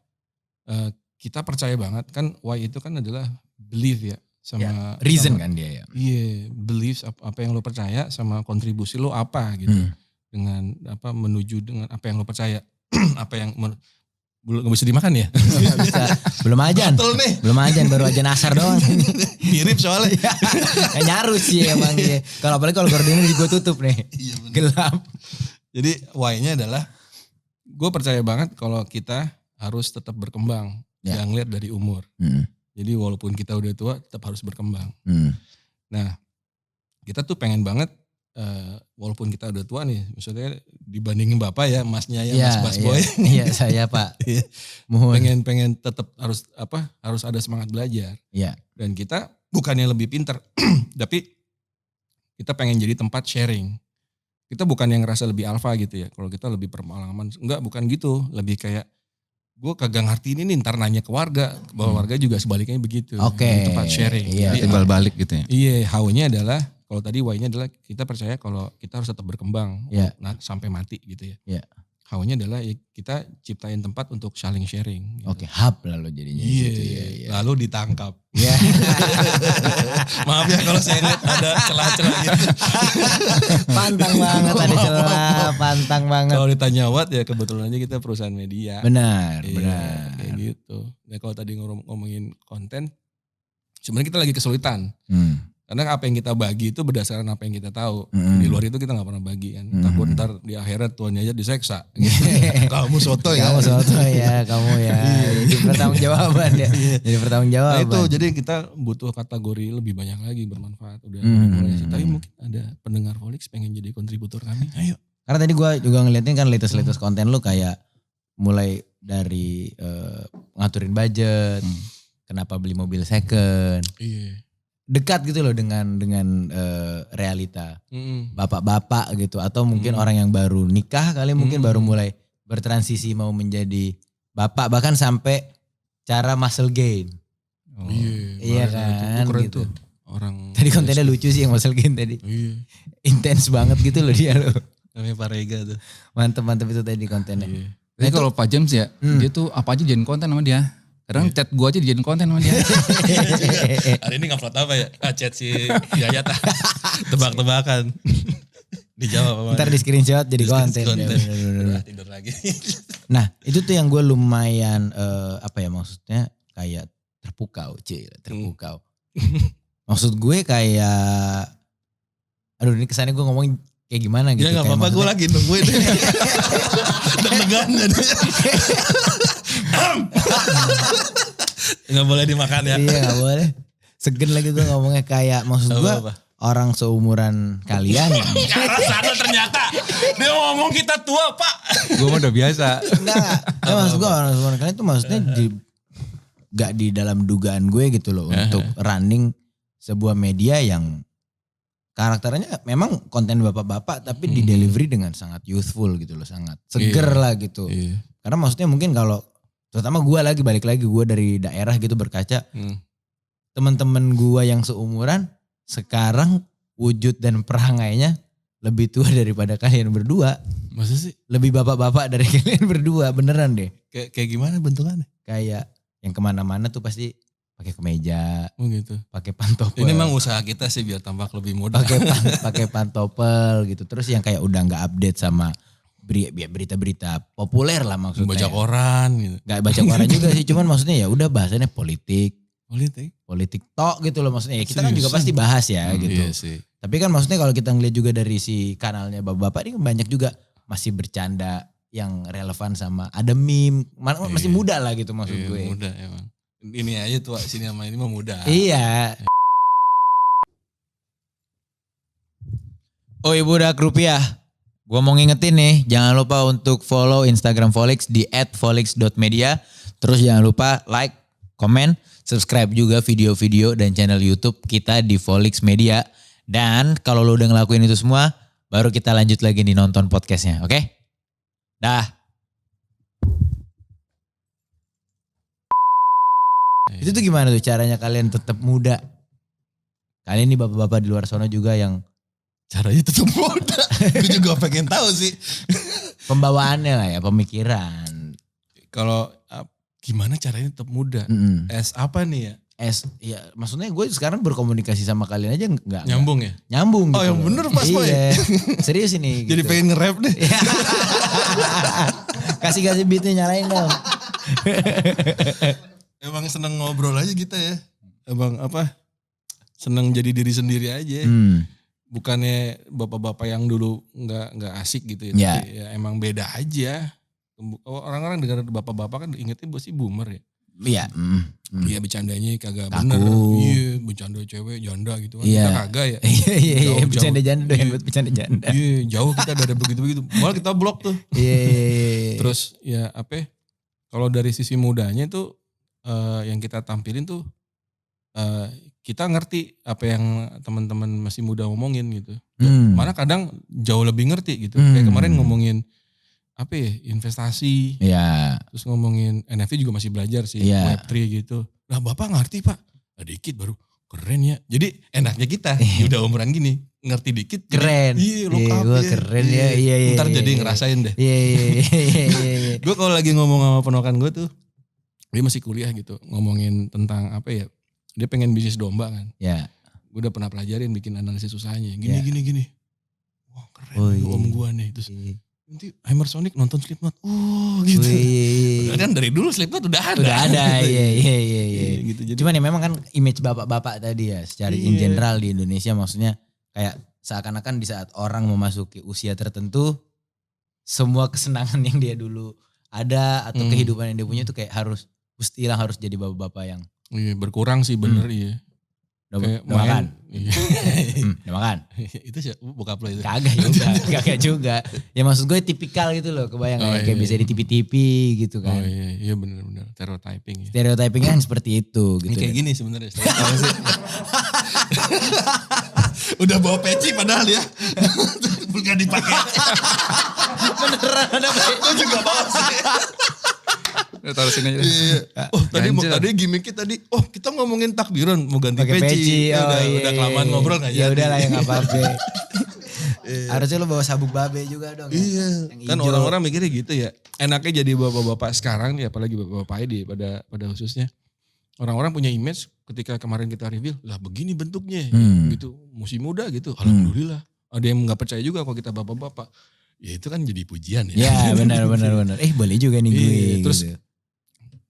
kita percaya banget kan why itu kan adalah belief ya. Sama reason kan dia ya. Iya, belief apa yang lo percaya sama kontribusi lo apa gitu. Dengan apa menuju dengan apa yang lo percaya. Apa yang belum bisa dimakan ya? Gak bisa. Belum ajan. Betul nih. Belum ajan, baru ajan asar doang. Mirip soalnya. Nyaru sih emang dia. Kalau apalagi kalau gordinnya gue tutup nih. Gelap. Jadi why-nya adalah gue percaya banget kalau kita harus tetap berkembang. Jangan lihat dari umur. Jadi walaupun kita udah tua tetap harus berkembang. Nah kita tuh pengen banget walaupun kita udah tua nih, maksudnya dibandingin bapak ya, masnya ya, Mas Busboy. Iya, saya Pak. Mohon. pengen tetap harus ada semangat belajar. Iya. Dan kita bukannya lebih pinter, tapi kita pengen jadi tempat sharing. Kita bukan yang ngerasa lebih alfa gitu ya. Kalau kita lebih berpengalaman, enggak bukan gitu. Lebih kayak gue kagak ngerti ini nih, ntar nanya ke warga, bahwa warga juga sebaliknya begitu. Oke. Tempat sharing. Iya. Jadi timbal balik gitu ya. Iya, how-nya adalah kalau tadi why-nya adalah kita percaya kalau kita harus tetap berkembang sampai mati gitu ya. Iya. How-nya adalah ya kita ciptain tempat untuk saling sharing. Gitu. Oke, hub lalu jadinya. Iya, gitu, lalu ditangkap. Iya. Maaf ya kalau saya lihat ada celah-celah gitu. Pantang banget ada celah, pantang banget. Kalau ditanya what ya kebetulan aja kita perusahaan media. Benar. Kayak gitu. Nah kalau tadi ngomongin konten, sebenarnya kita lagi kesulitan. Karena apa yang kita bagi itu berdasarkan apa yang kita tahu. Di luar itu kita gak pernah bagi kan. Takut ntar di akhirat Tuhannya aja diseksa. Kamu soto ya. Kamu soto ya, kamu ya. Jadi pertanggung jawaban ya. Jadi pertanggung jawaban. Nah itu jadi kita butuh kategori lebih banyak lagi bermanfaat. Udah mulai sih. Tapi mungkin ada pendengar Volix pengen jadi kontributor kami. Ayo. Karena tadi gue juga ngeliatin kan latest konten lu kayak mulai dari ngaturin budget. Kenapa beli mobil second. Iya. Dekat gitu loh dengan realita bapak-bapak gitu atau mungkin orang yang baru nikah kali mungkin baru mulai bertransisi mau menjadi bapak bahkan sampai cara muscle gain. Iya kan gitu. Orang tadi kontennya lucu sih yang muscle gain tadi. Intens banget gitu loh dia loh. Namanya Pak Rega tuh. Mantep itu tadi kontennya. Tapi kalau Pak James ya dia tuh apa aja jadiin konten sama dia. Kadang chat gue aja dijadiin konten sama dia. Hari ini ngupload apa ya? Chat si Yayat. Tebak-tebakan. Dijawab apa? Ntar di screenshot jadi konten. Tidur lagi. Nah itu tuh yang gue lumayan maksudnya kayak terpukau. Maksud gue kayak, aduh ini kesannya gue ngomong kayak gimana gitu. Ya gak apa-apa gue lagi nungguin. Deg-degan jadi. Gak boleh dimakan ya. Iya gak boleh. Segen lagi gue ngomongnya kayak maksud gue orang seumuran kalian. Karena sana ternyata dia ngomong kita tua pak. Gue mah udah biasa. Enggak. Maksud gue orang seumuran kalian itu maksudnya gak di dalam dugaan gue gitu loh. Untuk running sebuah media yang karakternya memang konten bapak-bapak tapi di delivery dengan sangat youthful gitu loh. Sangat seger lah gitu. Karena maksudnya mungkin kalau terutama gue balik lagi gue dari daerah gitu berkaca. Teman-teman gue yang seumuran sekarang wujud dan perangainya lebih tua daripada kalian berdua. Masa sih? Lebih bapak-bapak dari kalian berdua beneran deh. Kayak gimana bentukannya? Kayak yang kemana-mana tuh pasti pakai kemeja, gitu. Pakai pantopel. Ini emang usaha kita sih biar tampak lebih muda. Pakai pantopel gitu. Terus yang kayak udah nggak update sama berita-berita populer lah maksudnya. Baca koran gitu. Gak baca koran juga sih, cuman maksudnya ya udah bahasannya politik, Politik tok gitu loh maksudnya. Kita kan juga pasti bahas ya gitu. Iya sih. Tapi kan maksudnya kalau kita ngeliat juga dari si kanalnya bapak-bapak ini banyak juga masih bercanda yang relevan sama ada meme. Masih muda lah gitu maksud gue. Muda emang. Ini aja tuh sini sama ini mah muda. Iya. Oh ibu dak rupiah. Gue mau ngingetin nih, jangan lupa untuk follow Instagram Volix di @volix.media. Terus jangan lupa like, komen, subscribe juga video-video dan channel YouTube kita di Volix Media. Dan kalau lo udah ngelakuin itu semua, baru kita lanjut lagi nih nonton podcastnya, oke? Dah. Itu tuh gimana tuh caranya kalian tetap muda? Kalian nih bapak-bapak di luar sana juga yang caranya tetap muda. Gue juga pengen tahu sih. Pembawaannya lah ya, pemikiran. Kalau gimana caranya tetap muda? S apa nih ya? Ya maksudnya gue sekarang berkomunikasi sama kalian aja enggak. Nyambung ya? Nyambung gitu. Oh yang bener Mas Boy. Iya. Serius ini. Jadi gitu. pengen nge-rap deh. Kasih beatnya nyalain dong. Emang seneng ngobrol aja kita ya. Emang seneng jadi diri sendiri aja. Bukannya bapak-bapak yang dulu nggak asik gitu ya. Yeah. Tapi ya emang beda aja. Orang-orang dengar bapak-bapak kan ingetnya sih boomer ya. Iya. Iya bercandanya kagak Kaku. bener. Iya bercanda cewek janda gitu kan. Iya. Kita kagak ya. Iya bercanda janda doyan buat bercanda janda. Iya jauh kita dari begitu-begitu. Malah kita blok tuh. Iya. Terus ya kalau dari sisi mudanya tuh yang kita tampilin tuh kita ngerti apa yang teman-teman masih muda ngomongin gitu. Mana kadang jauh lebih ngerti gitu. Kayak kemarin ngomongin investasi. Iya. Terus ngomongin NFT juga masih belajar sih. Iya. Web3 gitu. Lah bapak ngerti pak. Dikit baru. Keren ya. Jadi enaknya kita udah umuran gini. Ngerti dikit. Keren. Iya look up gue ya. keren ya. Iya. Ntar jadi ngerasain deh. Iya. Gue kalau lagi ngomong sama ponakan gue tuh. Dia masih kuliah gitu. Ngomongin tentang dia pengen bisnis domba kan. Ya. Gue udah pernah pelajarin bikin analisis usahanya. Gini. Wah keren om gue nih. Terus nanti Hammer Sonic nonton Slipknot. Oh gitu. Kan dari dulu Slipknot udah ada. Udah ada. Iya. Gitu. Jadi, Cuman ya memang kan image bapak-bapak tadi ya. Secara in general di Indonesia maksudnya. Kayak seakan-akan di saat orang memasuki usia tertentu. Semua kesenangan yang dia dulu ada. Atau kehidupan yang dia punya itu kayak mesti harus jadi bapak-bapak yang. Iya berkurang sih bener iya. Udah makan? Iya. Udah makan? Itu sih bokap lo itu. Kagak juga. Ya maksud gue tipikal gitu loh. Kebayang kayak bisa di TV-TV gitu kan. Oh iya bener-bener. Stereotyping ya. Stereotypingnya kan seperti itu gitu. Ini kayak gini sebenarnya. Udah bawa peci padahal ya. Bukan dipakai. Beneran ada peci. Gue juga bawa sih. Taruh sini aja. Iya. Oh tadi gimmicknya tadi. Oh kita ngomongin takbiran mau ganti peci. Udah kelamaan ngobrol gak jadi. Ya udah lah ya gak apa-apa. Harusnya lo bawa sabuk babe juga dong. Iya. Kan orang-orang mikirnya gitu ya. Enaknya jadi bapak-bapak sekarang nih apalagi bapak-bapak ID pada khususnya. Orang-orang punya image ketika kemarin kita review. Lah begini bentuknya gitu. Musim muda gitu. Alhamdulillah. Ada yang gak percaya juga kalau kita bapak-bapak. Ya itu kan jadi pujian ya. Ya benar. Boleh juga nih gue. Terus gitu.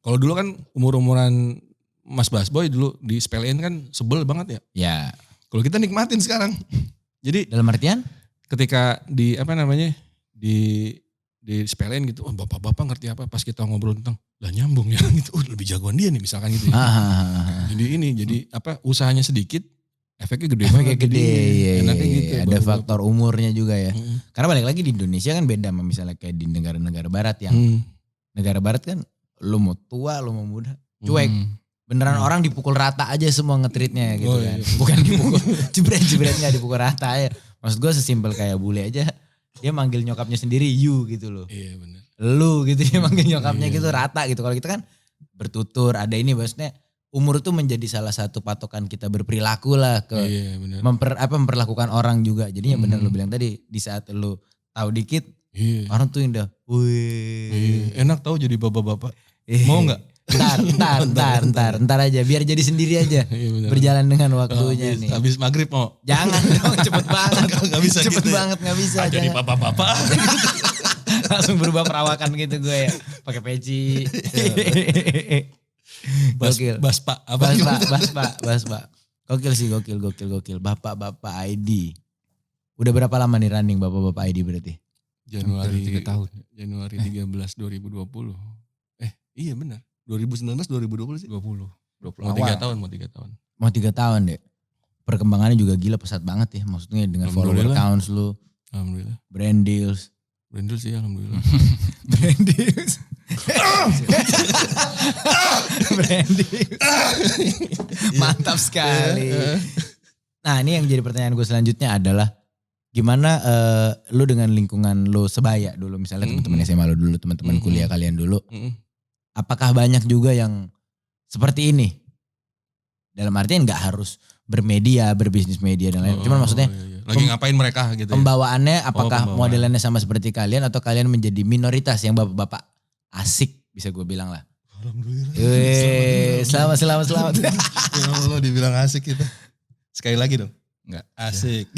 Kalau dulu kan umur-umuran Mas Basboy dulu di spelin kan sebel banget ya. Ya. Kalau kita nikmatin sekarang. Jadi dalam artian? Ketika di spelin gitu. Oh bapak-bapak ngerti apa pas kita ngobrol tentang. Lah nyambung ya gitu. Oh lebih jagoan dia nih misalkan gitu ya. Jadi usahanya sedikit. Efeknya gede banget. Efeknya gede. Enaknya gitu. Ada faktor umurnya juga ya. Karena balik lagi di Indonesia kan beda sama misalnya kayak di negara-negara barat yang. Negara barat kan. Lu mau tua, lu mau muda, cuek. Beneran orang dipukul rata aja semua nge-treatnya gitu kan. Iya. Bukan dipukul, jebret gak dipukul rata ya. Maksud gue sesimpel kayak bule aja, dia manggil nyokapnya sendiri you gitu loh. Iya bener. Lu gitu, dia manggil nyokapnya gitu rata gitu. Kalau kita kan bertutur, ada ini maksudnya umur itu menjadi salah satu patokan kita berperilaku lah ke memperlakukan orang juga. Jadinya bener lu bilang tadi, di saat lu tahu dikit, orang tuh indah, wih. Enak tahu jadi bapak-bapak. Mau gak? Ntar aja. Biar jadi sendiri aja. Berjalan dengan waktunya nih. Habis maghrib mau? Jangan dong, cepet banget. Gak bisa cepet gitu banget, gak bisa. Jadi bapak-bapak. Langsung berubah perawakan gitu gue ya. Pakai peci. Gokil. Baspa apa? Baspa. Gokil sih, gokil. Bapak-bapak ID. Udah berapa lama nih running bapak-bapak ID berarti? Januari 3 tahun. Januari 13 2020. Iya benar. 2019 2020 sih. 20 Mau 3 tahun, mau 3 tahun. Mau 3 tahun deh. Perkembangannya juga gila pesat banget ya. Maksudnya dengan follower Alhamdulillah. counts lu, Alhamdulillah. brand deals. Brandel sih alhamdulillah. Brand deals. Brand deals. Mantap sekali. Nah ini yang jadi pertanyaan gue selanjutnya adalah gimana lu dengan lingkungan lu sebaya dulu misalnya teman-teman SMA lu dulu, teman-teman kuliah kalian dulu. Apakah banyak juga yang seperti ini? Dalam artian nggak harus bermedia, berbisnis media dan lain. Cuman maksudnya iya. Lagi ngapain mereka gitu ya? pembawaannya apakah pembawaan. modelannya sama seperti kalian atau kalian menjadi minoritas yang bapak-bapak asik bisa gue bilang lah. Alhamdulillah. Selamat. Ya Allah dibilang asik kita. Sekali lagi dong. Enggak. Asik.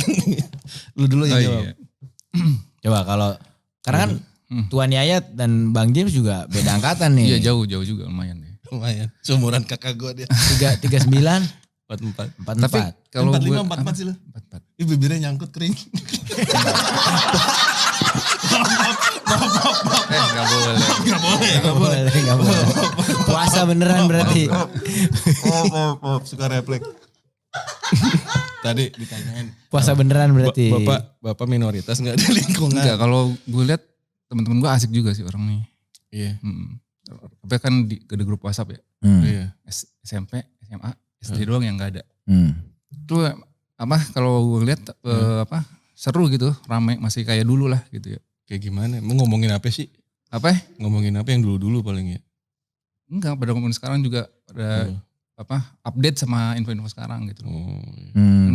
Lu dulu yang jawab. Iya. Coba kalau karena kan Tuan Yayat dan Bang James juga beda angkatan nih. Iya jauh juga lumayan ya. Lumayan. Seumuran kakak gue dia. 39 44. 44. Tapi kalau 45, gue 44 sih lu. 44. Ih bibirnya nyangkut kering. Enggak boleh. Gak boleh. Puasa beneran berarti. Maaf. Suka refleks. Tadi ditanyain. Puasa beneran berarti. Bapak minoritas nggak ada lingkungan. Enggak, kalau gue lihat teman-teman gue asik juga sih orang nih. Iya. Tapi kan ada grup WhatsApp ya. Iya. SMP, SMA, SD doang yang enggak ada. Itu kalau gue lihat seru gitu, rame masih kayak dulu lah gitu ya. Kayak gimana? Mau ngomongin apa sih? Apa? Ngomongin apa yang dulu-dulu paling ya? Enggak, pada ngomongin sekarang juga ada update sama info-info sekarang gitu.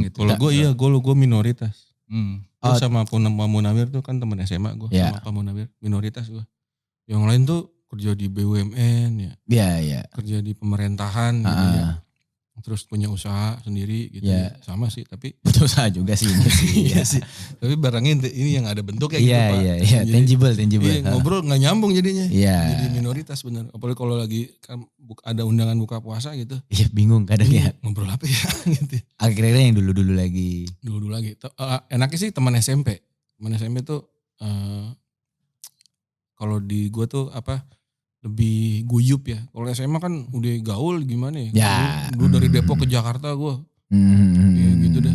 Gitu. Kalau gue iya, gue minoritas. Gue Oh, sama Pak Munawir tuh kan teman SMA gue sama Pak Munawir, minoritas gue. Yang lain tuh kerja di BUMN ya. Iya. Kerja di pemerintahan gitu ya. Terus punya usaha sendiri gitu ya. Sama sih tapi Usaha juga sih ini sih. iya sih. Tapi barangnya ini yang ada bentuknya gitu Pak. Iya, Jadi, tangible. iya, ngobrol gak nyambung jadinya. Iya. Jadi minoritas bener. Apalagi kalau lagi kan ada undangan buka puasa gitu. Iya bingung kadang ya. Ngobrol apa ya gitu. Akhirnya yang dulu-dulu lagi. Dulu lagi. Enaknya sih teman SMP. Teman SMP tuh kalau di gue tuh lebih guyup ya. Kalau SMA kan udah gaul gimana ya. Ya. Dulu dari Depok ke Jakarta gue. Ya gitu dah.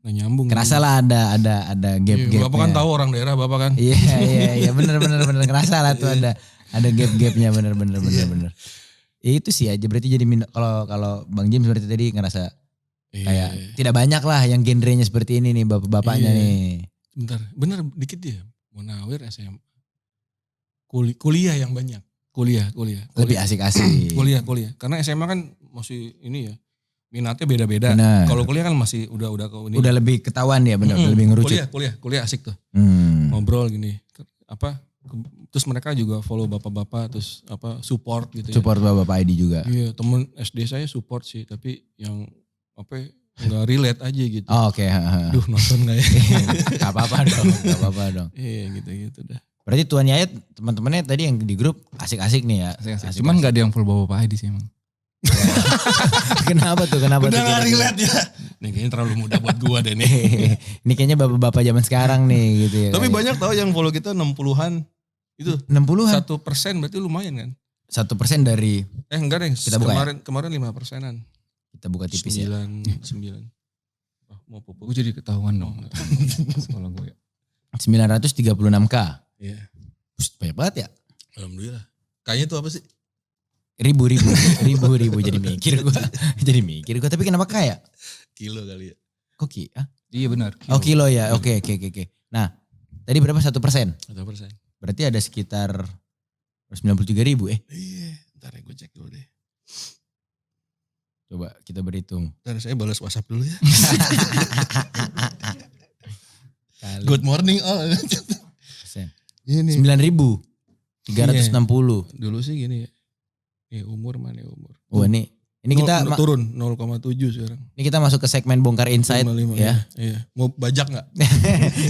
Gak nyambung. Kerasa lah ada gap-gap. Iya, Bapak kan tahu orang daerah Bapak kan. Iya bener kerasa lah tuh ada gap-gapnya bener. Ya itu sih aja berarti jadi kalau Bang James berarti tadi ngerasa kayak tidak banyak lah yang genrenya seperti ini nih bapak-bapaknya nih. Bentar, bener dikit ya. Munawir SMA. Kuliah yang banyak. Kuliah. Lebih asik-asik. Kuliah. Karena SMA kan masih ini ya. Minatnya beda-beda. Benar. Kalau kuliah kan masih udah ke ini. Udah lebih ketahuan ya benar, lebih ngerucut. Kuliah asik tuh. Ngobrol gini. Terus mereka juga follow bapak-bapak terus support gitu ya. Support bapak ID juga. Iya, temen SD saya support sih, tapi yang nggak relate aja gitu. Oh, oke. Duh, nonton nggak ya? Gak apa-apa dong. Iya, gitu dah. Berarti Tuan Yayat teman-temannya tadi yang di grup asik-asik nih ya. asik. Cuman gak ada yang full bawa ID sih emang. Kenapa tuh? Udah nggak relate ya? Nih kayaknya terlalu muda buat gua deh nih. Ini kayaknya bapak-bapak zaman sekarang nih gitu ya. Tapi banyak tahu yang follow kita 60-an. Itu 60-an? 1% berarti lumayan kan? 1% dari Enggak deh, Kita buka kemarin 5%-an. kita buka tipis ya. 9. Mau pupuk. Gue jadi ketahuan dong. Sekolah gue ya. 936K. Iya. Buset, banyak banget ya. Alhamdulillah. Kayaknya tuh apa sih? Ribu jadi mikir gue. Tapi kenapa kaya? Kilo kali ya. Kok Iya benar. Oh kilo ya. Oke. Nah tadi berapa 1%? 1%. Berarti ada sekitar 93.000 Iya. Ntar ya gue cek dulu deh. Coba kita berhitung. Ntar saya balas WhatsApp dulu ya. Kali Good morning all. persen. Ini 9.360. dulu sih gini ya. Umur mana umur? Wah ini Ini kita turun 0,7 sekarang. Ini kita masuk ke segmen bongkar insight 55, ya. Iya. Mau bajak nggak?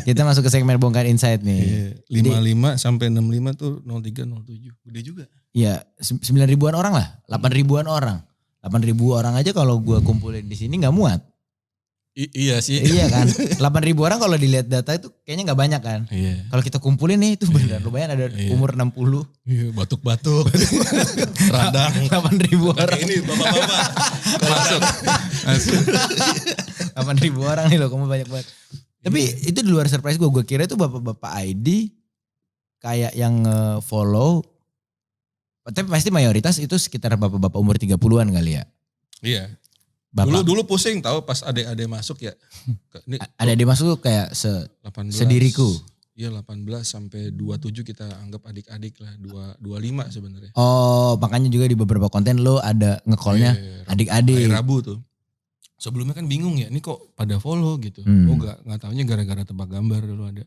Kita masuk ke segmen bongkar insight nih. Iya. 55 sampai 65 tuh 03 07. Gede juga. Iya, 9 ribuan orang lah, 8 ribuan orang. 8 ribu orang aja kalau gua kumpulin di sini nggak muat. Iya sih. Iya kan, 8 ribu orang kalau dilihat data itu kayaknya nggak banyak kan. Iya. Kalau kita kumpulin nih itu beneran lumayan ada umur 60. Iya, batuk-batuk. Radang. 8 ribu orang. Ini bapak-bapak. Masuk. 8 ribu orang nih loh, kamu banyak banget. Tapi itu di luar surprise gue kira itu bapak-bapak ID kayak yang follow. Tapi pasti mayoritas itu sekitar bapak-bapak umur 30-an kali ya. Iya. Bapak. Dulu pusing tahu pas adik-adik masuk ya. Ini Ada di masuk kayak 18. sediriku. Iya 18 sampai 27 kita anggap adik-adik lah. 25 sebenarnya. Oh, makanya juga di beberapa konten lo ada nge-call-nya adik-adik. Hari Rabu tuh. Sebelumnya kan bingung ya, ini kok pada follow gitu. Oh gak taunya gara-gara tebak gambar dulu ada.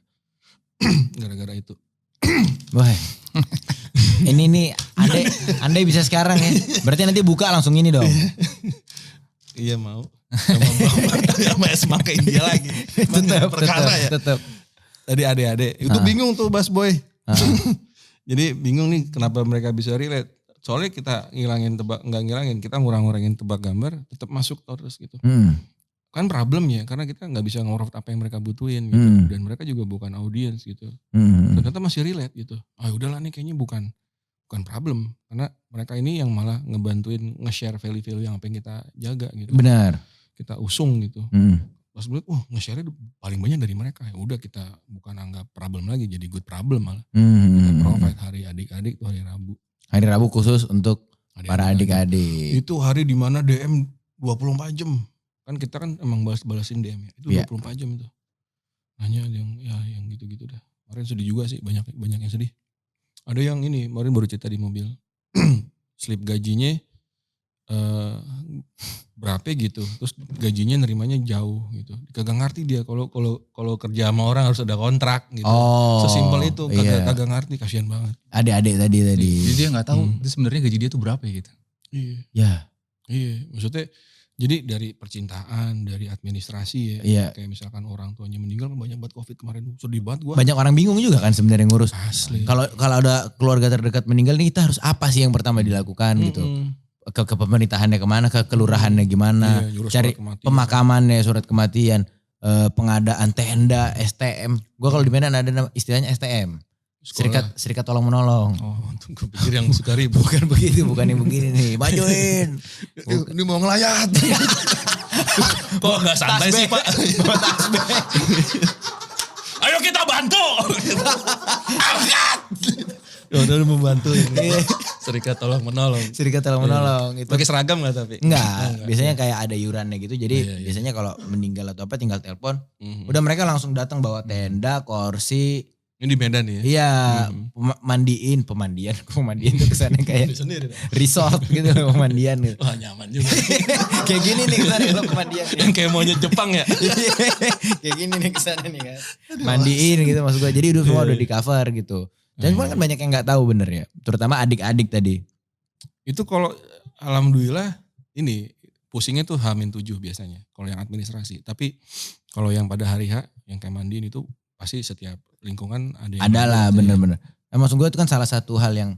Gara-gara itu. Wah, ini nih andai bisa sekarang ya. Berarti nanti buka langsung ini dong. Iya mau. Sama Esma ke India lagi. Tetap. Tadi adik-adik. Itu bingung tuh Bas Boy. Jadi bingung nih kenapa mereka bisa relate. Soalnya kita kita ngurang-ngurangin tebak gambar, tetap masuk terus gitu. Kan problemnya karena kita nggak bisa ngorot apa yang mereka butuhin gitu. Dan mereka juga bukan audiens gitu. Ternyata masih relate gitu. Ah udahlah nih kayaknya bukan problem. Karena mereka ini yang malah ngebantuin nge-share value-value yang apa yang kita jaga gitu. Benar. Kita usung gitu. Pas melihat, nge-share paling banyak dari mereka. Ya udah kita bukan anggap problem lagi, jadi good problem malah. Kita provide hari adik-adik tuh hari Rabu. Hari Rabu khusus untuk para adik-adik. Itu hari dimana DM 24 jam. Kan kita kan emang balasin DM ya. Itu 24 jam itu. Hanya yang gitu-gitu dah. Kemarin sedih juga sih, banyak yang sedih. Ada yang ini, kemarin baru cerita di mobil. Slip gajinya berapa gitu. Terus gajinya nerimanya jauh gitu. Kagak ngerti dia kalau kerja sama orang harus ada kontrak gitu. Sesimpel itu, kagak ngerti, kasihan banget. Adik-adik tadi. Jadi dia gak tahu sebenarnya gaji dia tuh berapa ya gitu. Iya. Iya, maksudnya jadi dari percintaan, dari administrasi ya. Kayak misalkan orang tuanya meninggal kan banyak banget COVID kemarin. Sedih banget gue. Banyak orang bingung juga kan sebenarnya ngurus. Asli. Kalau ada keluarga terdekat meninggal nih kita harus apa sih yang pertama dilakukan gitu. Ke pemerintahannya kemana, ke kelurahannya gimana. Cari pemakamannya, surat kematian. Pengadaan tenda, STM. Gue kalau di Medan ada istilahnya STM. Serikat tolong menolong. Oh, gue pikir yang suka ribut. Bukan begitu, bukan yang begini nih. Majuin. Ini mau ngelayat. Kok gak santai sih Pak? Ayo kita bantu. Angkat. Udah membantu ini. Serikat tolong menolong. Itu. Pakai seragam gak tapi? Enggak. Biasanya kayak ada iurannya gitu. Jadi biasanya kalau meninggal atau apa tinggal telepon. Udah mereka langsung datang bawa tenda, kursi. Ini di Medan ya? Iya, pemandian tuh kesannya kayak resort gitu loh, pemandian gitu. Wah nyaman juga. Kayak gini nih kesannya kalau pemandian. Yang kayak maunya Jepang ya? Kayak gini nih kesannya nih kan. Mandiin gitu maksud gue, jadi semua udah di cover gitu. Dan kan banyak yang gak tahu bener ya, terutama adik-adik tadi. Itu kalau alhamdulillah ini pusingnya tuh H-7 biasanya, kalau yang administrasi. Tapi kalau yang pada hari H, yang kayak mandiin itu pasti setiap lingkungan ada yang lah bener-bener. Maksud gue itu kan salah satu hal yang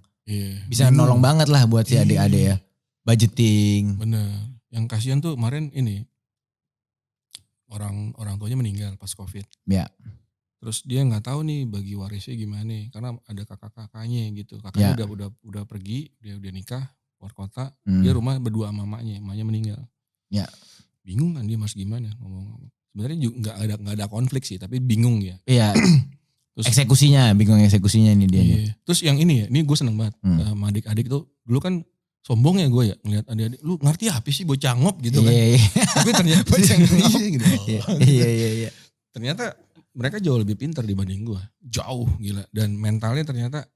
bisa nolong banget lah buat si adik-adik ya. Budgeting. Bener. Yang kasihan tuh kemarin ini orang tuanya meninggal pas COVID. Ya. Terus dia nggak tahu nih bagi warisnya gimana, karena ada kakak-kakaknya gitu. Kakaknya udah pergi, dia udah nikah keluar kota. Dia rumah berdua sama emaknya meninggal. Ya. Bingung kan dia mas gimana ngomong-ngomong. Sebenarnya juga nggak ada konflik sih, tapi bingung ya. Iya. Terus, bingung eksekusinya ini dia. Iya. Terus yang ini ya, ini gue seneng banget. Sama adik-adik tuh, dulu kan sombong ya gue ya, ngeliat adik-adik, lu ngerti apa sih bocah ngop gitu kan. Iya. Tapi ternyata bocah ngop gitu. Iya. Ternyata mereka jauh lebih pintar dibanding gue. Jauh gila. Dan mentalnya ternyata,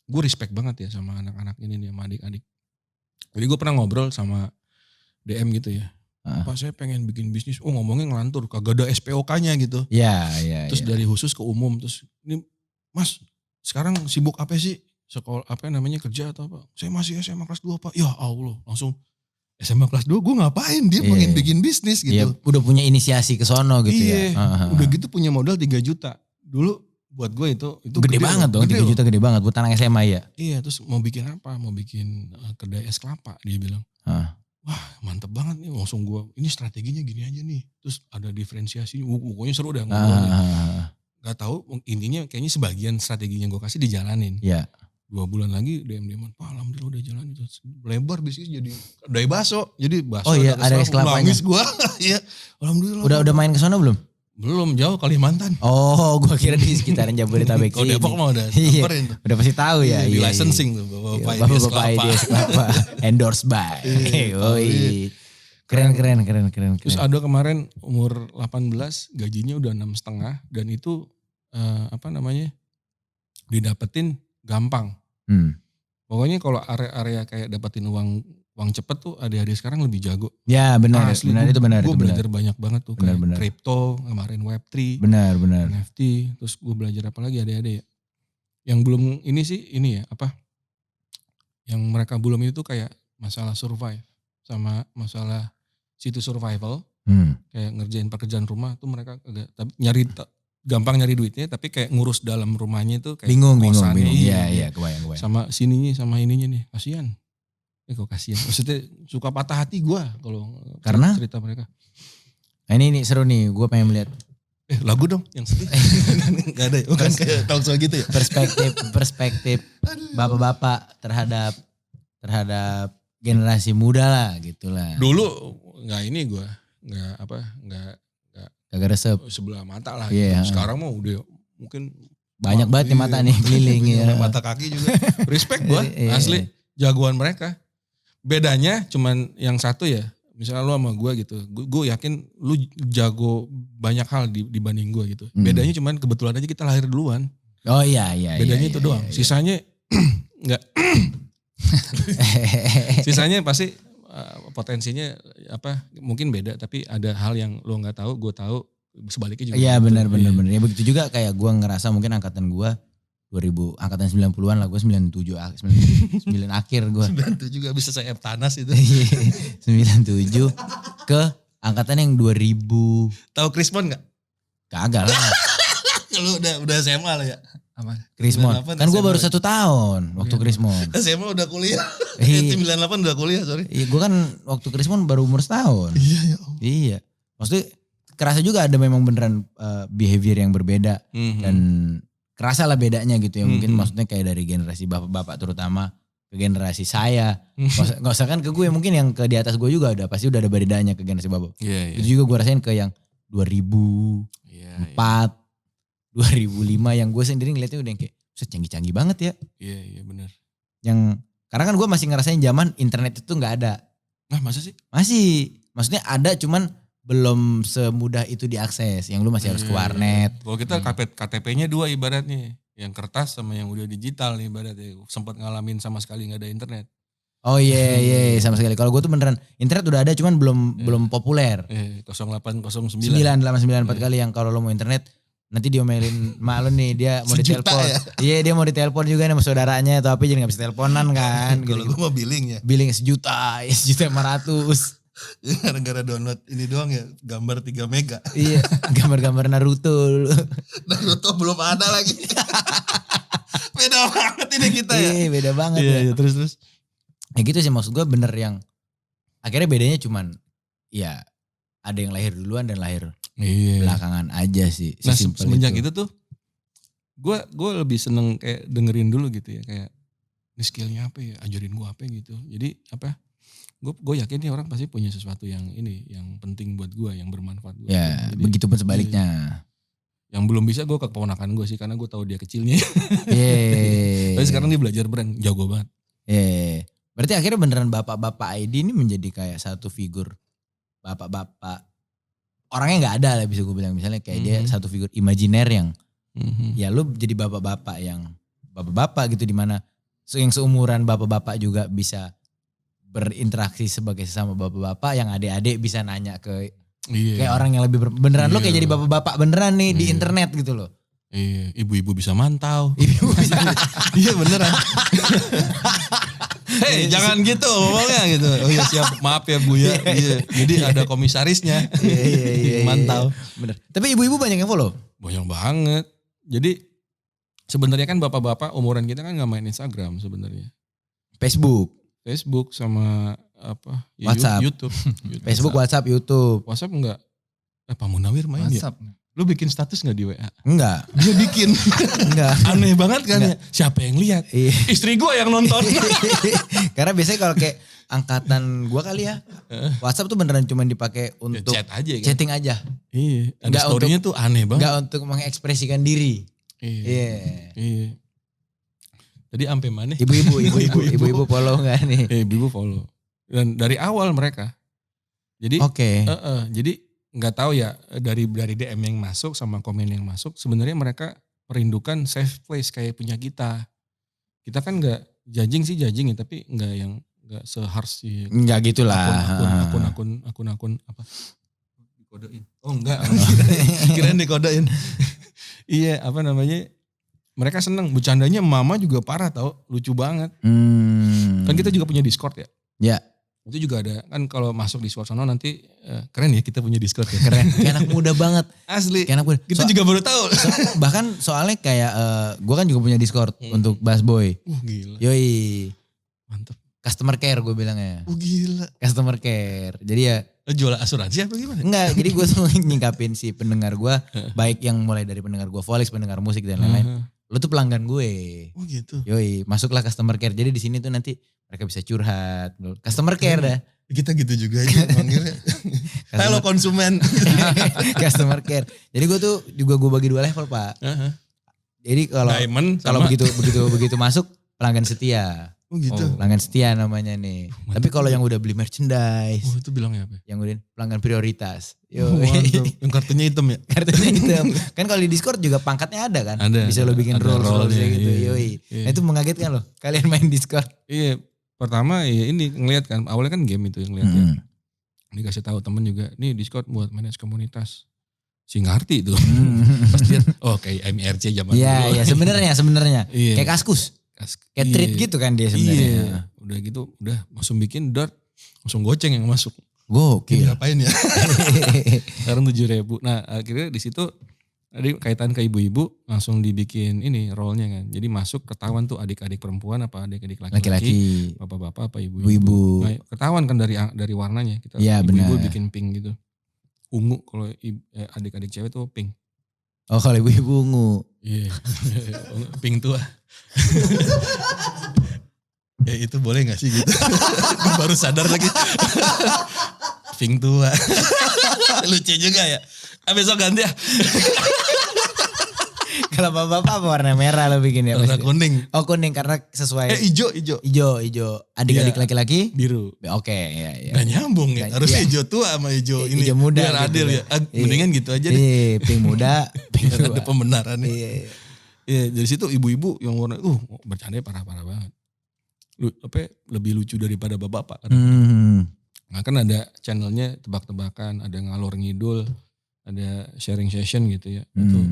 gue respect banget ya sama anak-anak ini nih, sama adik-adik. Jadi gue pernah ngobrol sama DM gitu ya. Pak saya pengen bikin bisnis, ngomongnya ngelantur, kagak ada SPOK-nya gitu. Iya. Terus dari khusus ke umum, terus ini mas sekarang sibuk apa sih? Sekolah apa namanya kerja atau apa? Saya masih SMA kelas 2 Pak. Ya Allah langsung SMA kelas 2 gue ngapain? Dia Iya, pengen iya. bikin bisnis gitu. Iya, udah punya inisiasi ke sono gitu Iya, ya. udah gitu punya modal 3 juta. Dulu buat gue itu Gede banget loh, dong, 3 loh. juta gede banget buat anak SMA ya. Iya, terus mau bikin apa? Mau bikin kedai es kelapa, dia bilang. Hah. Wah, mantep banget nih, langsung gue, ini strateginya gini aja nih. Terus ada diferensiasi, pokoknya seru dah ngobrolnya. Gak tahu, intinya kayaknya sebagian strateginya gue kasih dijalanin. Iya. 2 bulan lagi DM-an, Pak alhamdulillah udah jalan itu. Lebar bisnis jadi kedai bakso. Jadi bakso Oh iya, ada es kelapanya. Nangis gue. Iya, alhamdulillah. Udah main ke sono belum? Belum, jauh Kalimantan. Oh, gua kira di sekitaran Jabodetabek Kalau sini. Depok mah udah Iya, samperin tuh. udah pasti tahu ya. Di Iya, licensing iya. tuh Iya, Bapak-bapak Bapak IDS Kelapa. Endorsed by. Oi. Keren. Terus ada kemarin umur 18 gajinya udah 6,5 dan itu didapetin gampang. Pokoknya kalau area-area kayak dapetin uang cepet tuh adik-adik sekarang lebih jago. Ya benar, Asli, itu benar. Gue belajar banyak banget tuh kayak Benar. kripto, kemarin Web3, Benar. NFT, terus gue belajar apa lagi adik-adik ya. Yang belum ini sih ini ya yang mereka belum itu kayak masalah survive sama masalah situ survival. Kayak ngerjain pekerjaan rumah tuh mereka agak gampang nyari duitnya tapi kayak ngurus dalam rumahnya itu kayak Bingung. kosannya, Iya, kebayang. sama sininya sama ininya nih kasihan. Kok kasihan? Maksudnya suka patah hati gue kalau Karena? cerita mereka. Nah ini nih seru nih, gue pengen melihat Lagu dong yang sedih. Gak ada ya? Bukan kayak talk show gitu ya? perspektif bapak-bapak terhadap generasi muda lah gitulah. Dulu gak ini gue, Kagak resep. sebelah mata lah. Iya. Gitu. Sekarang mah udah mungkin Banyak banget nih mata nih keliling ya. Mata kaki juga. Respect gue, Iya. asli jagoan mereka. Bedanya cuman yang satu ya, misalnya lu sama gue gitu, gue yakin lu jago banyak hal dibanding gue gitu. Bedanya cuman kebetulan aja kita lahir duluan. Oh iya. Bedanya itu doang. Sisanya enggak. Sisanya pasti potensinya mungkin beda, tapi ada hal yang lu nggak tahu, gue tahu, sebaliknya juga. Iya gitu. benar. Ya begitu juga kayak gue ngerasa mungkin angkatan gue 2000, angkatan 90-an lah, gue 97 akhir gue. 97 juga bisa saya tanas itu. 97 ke angkatan yang 2000. Tahu Krismon nggak? Kagak lah. Lu udah SMA lah ya. Apa? Krismon. 98 Kan gue SMA. baru 1 tahun waktu Krismon. SMA udah kuliah. Iya. 98 udah kuliah, sorry. Iya, gue kan waktu Krismon baru umur setahun. Iya ya. Iya. Maksudnya kerasa juga ada memang beneran behavior yang berbeda. Dan kerasa lah bedanya gitu ya. Mungkin maksudnya kayak dari generasi bapak-bapak terutama ke generasi saya. Gak usah kan ke gue, mungkin yang ke di atas gue juga pasti udah ada bedanya ke generasi bapak. Iya. Itu juga gue rasain ke yang 2004, 2005 yang gue sendiri ngeliatnya udah yang kayak canggih-canggih banget ya. Iya benar. Yang karena kan gue masih ngerasain zaman internet itu nggak ada. Nah masa sih? Masih, maksudnya ada cuman belum semudah itu diakses. Yang lu masih harus ke warnet. Kalau kita KTP-nya 2 ibaratnya. Yang kertas sama yang udah digital nih ibaratnya. Sempat ngalamin sama sekali gak ada internet. Oh iya sama sekali. Kalau gue tuh beneran internet udah ada cuman belum populer. 0809. 9894 kali yang kalau lo mau internet nanti diomelin mak lo nih, dia mau Sejuta ditelepon. ya? Iya dia mau ditelepon juga sama saudaranya tapi jadi gak bisa teleponan kan. Kalau gue mau billing ya. Billing 1 juta, 1,5 juta. Gara-gara download ini doang ya, gambar 3 mega. Iya, gambar-gambar Naruto. Naruto belum ada lagi. Beda banget ini kita ya. Iya, beda banget ya. Terus. Ya gitu sih maksud gue, bener yang akhirnya bedanya cuman ya ada yang lahir duluan dan lahir belakangan aja sih. Nah semenjak itu tuh gue lebih seneng kayak dengerin dulu gitu ya, kayak ini skillnya apa ya, ajarin gue apa gitu. Jadi gue yakin nih orang pasti punya sesuatu yang penting buat gue, yang bermanfaat buat ya gue. begitupun sebaliknya. Yang belum bisa gue ke keponakan gue sih, karena gue tahu dia kecilnya. Iya. Tapi sekarang dia belajar brand, jago banget. Iya. Berarti akhirnya beneran bapak-bapak ID ini menjadi kayak satu figur bapak-bapak. Orangnya nggak ada lah bisa gue bilang, misalnya kayak dia satu figur imajiner yang ya lu jadi bapak-bapak yang bapak-bapak gitu, dimana yang seumuran bapak-bapak juga bisa berinteraksi sebagai sesama bapak-bapak, yang adik-adik bisa nanya ke kayak orang yang lebih beneran lo kayak jadi bapak-bapak beneran nih di internet gitu loh. Iya, ibu-ibu bisa mantau. Ibu bisa Iya beneran. Hei jangan gitu ngomongnya gitu. Oh iya siap, maaf ya Bu ya. Iya. Jadi ada komisarisnya. Iya. Mantau. Bener. Tapi ibu-ibu banyak yang follow? Banyak banget. Jadi sebenarnya kan bapak-bapak umuran kita kan nggak main Instagram sebenarnya. Facebook sama apa? Ya, WhatsApp. YouTube. Facebook, WhatsApp, YouTube. WhatsApp enggak? Pak Munawir main WhatsApp. ya? Lu bikin status enggak di WA? Enggak. Dia bikin. Enggak. Aneh banget kan ya? Siapa yang lihat? Iya. Istri gua yang nonton. Karena biasanya kalau kayak angkatan gua kali ya, WhatsApp tuh beneran cuma dipakai untuk chat aja kan? chatting aja. Iya. Ada Enggak story-nya tuh aneh banget. Enggak untuk mengekspresikan diri. Iya. Jadi sampai mana? Ibu-ibu follow enggak nih? Ibu follow. Dan dari awal mereka. Jadi Oke. jadi nggak tahu ya dari DM yang masuk sama komen yang masuk sebenarnya mereka merindukan safe place kayak punya kita. Kita kan nggak judging ya tapi nggak seharsh sih. Enggak gitulah. Akun apa? Dikodein. Oh enggak. Kirain dikodein. Iya apa namanya? Mereka seneng bercandanya mama juga parah tau, lucu banget. Kan kita juga punya Discord ya. Ya. Itu juga ada kan kalau masuk Discord sono nanti keren ya kita punya Discord ya. Keren. Kayak anak muda banget. Asli. Kayak anak muda. Kita juga baru tahu. Bahkan soalnya kayak gue kan juga punya Discord untuk busboy. Gila. Yoi. Mantep. Customer care gue bilangnya. Gila. Customer care. Jadi ya. Jual asuransi apa gimana? Enggak. Jadi gue tuh nyingkapin si pendengar gue. Baik yang mulai dari pendengar gue Volix, pendengar musik dan lain-lain. Lu tuh pelanggan gue. Oh gitu. Yoi. Masuklah customer care. Jadi di sini tuh nanti mereka bisa curhat. Customer care dah. Kita gitu juga aja manggilnya. Halo konsumen. Customer care. Jadi gue tuh juga gue bagi 2 level Pak. Jadi kalau begitu masuk pelanggan setia. Oh gitu. Pelanggan setia namanya nih. Tapi kalau yang udah beli merchandise. Oh itu bilangnya apa? Yang udah pelanggan prioritas. Yang kartunya hitam ya? Kartunya hitam. Kan kalau di Discord juga pangkatnya ada kan. Ada. Bisa lo bikin roll gitu. Iya. Yoi. Nah itu mengagetkan loh. Kalian main Discord. Iya. Pertama ya ini ngeliat kan. Awalnya kan game itu yang ngeliat ya. Dikasih tahu temen juga. Nih Discord buat manage komunitas. Si ngerti tuh. Pas lihat kayak MRC zaman dulu. Iya sebenarnya. Iya. Kayak Kaskus. Kayak treat gitu kan dia sebenarnya. Iya. Udah gitu udah langsung bikin dart. Langsung goceng yang masuk. Gokil. Ngapain ya? Sekarang 7.000. Nah akhirnya di situ tadi kaitan ke ibu-ibu langsung dibikin ini role-nya kan. Jadi masuk ketahuan tuh adik-adik perempuan apa adik-adik laki-laki, bapak-bapak apa ibu-ibu. Nah, ketahuan kan dari warnanya. Kita ya, ibu-ibu benar. bikin pink gitu. Ungu kalau adik-adik cewek tuh pink. Oh kalau ibu-ibu ungu. Iya. Pink tua. Itu boleh gak sih gitu? Gue baru sadar lagi. Pink tua. Lucu juga ya. Besok ganti ya. Kalau bapak-bapak apa warna merah lo bikin ya? Warna kuning. Oh kuning karena sesuai. Hijau. Hijau. Adik-adik Iya. laki-laki? Biru. Oke ya. Gak nyambung ya. Harusnya hijau tua sama hijau ini. Hijau muda. Biar adil gitu ya. Mendingan gitu aja deh. Iya, pink muda, pink tua. Ada pembenaran nih. Iya. Iya, dari situ ibu-ibu yang warna bercandanya parah-parah banget. Lebih lucu daripada bapak-bapak. Nah kan ada channelnya tebak-tebakan, ada ngalor ngidul, ada sharing session gitu ya.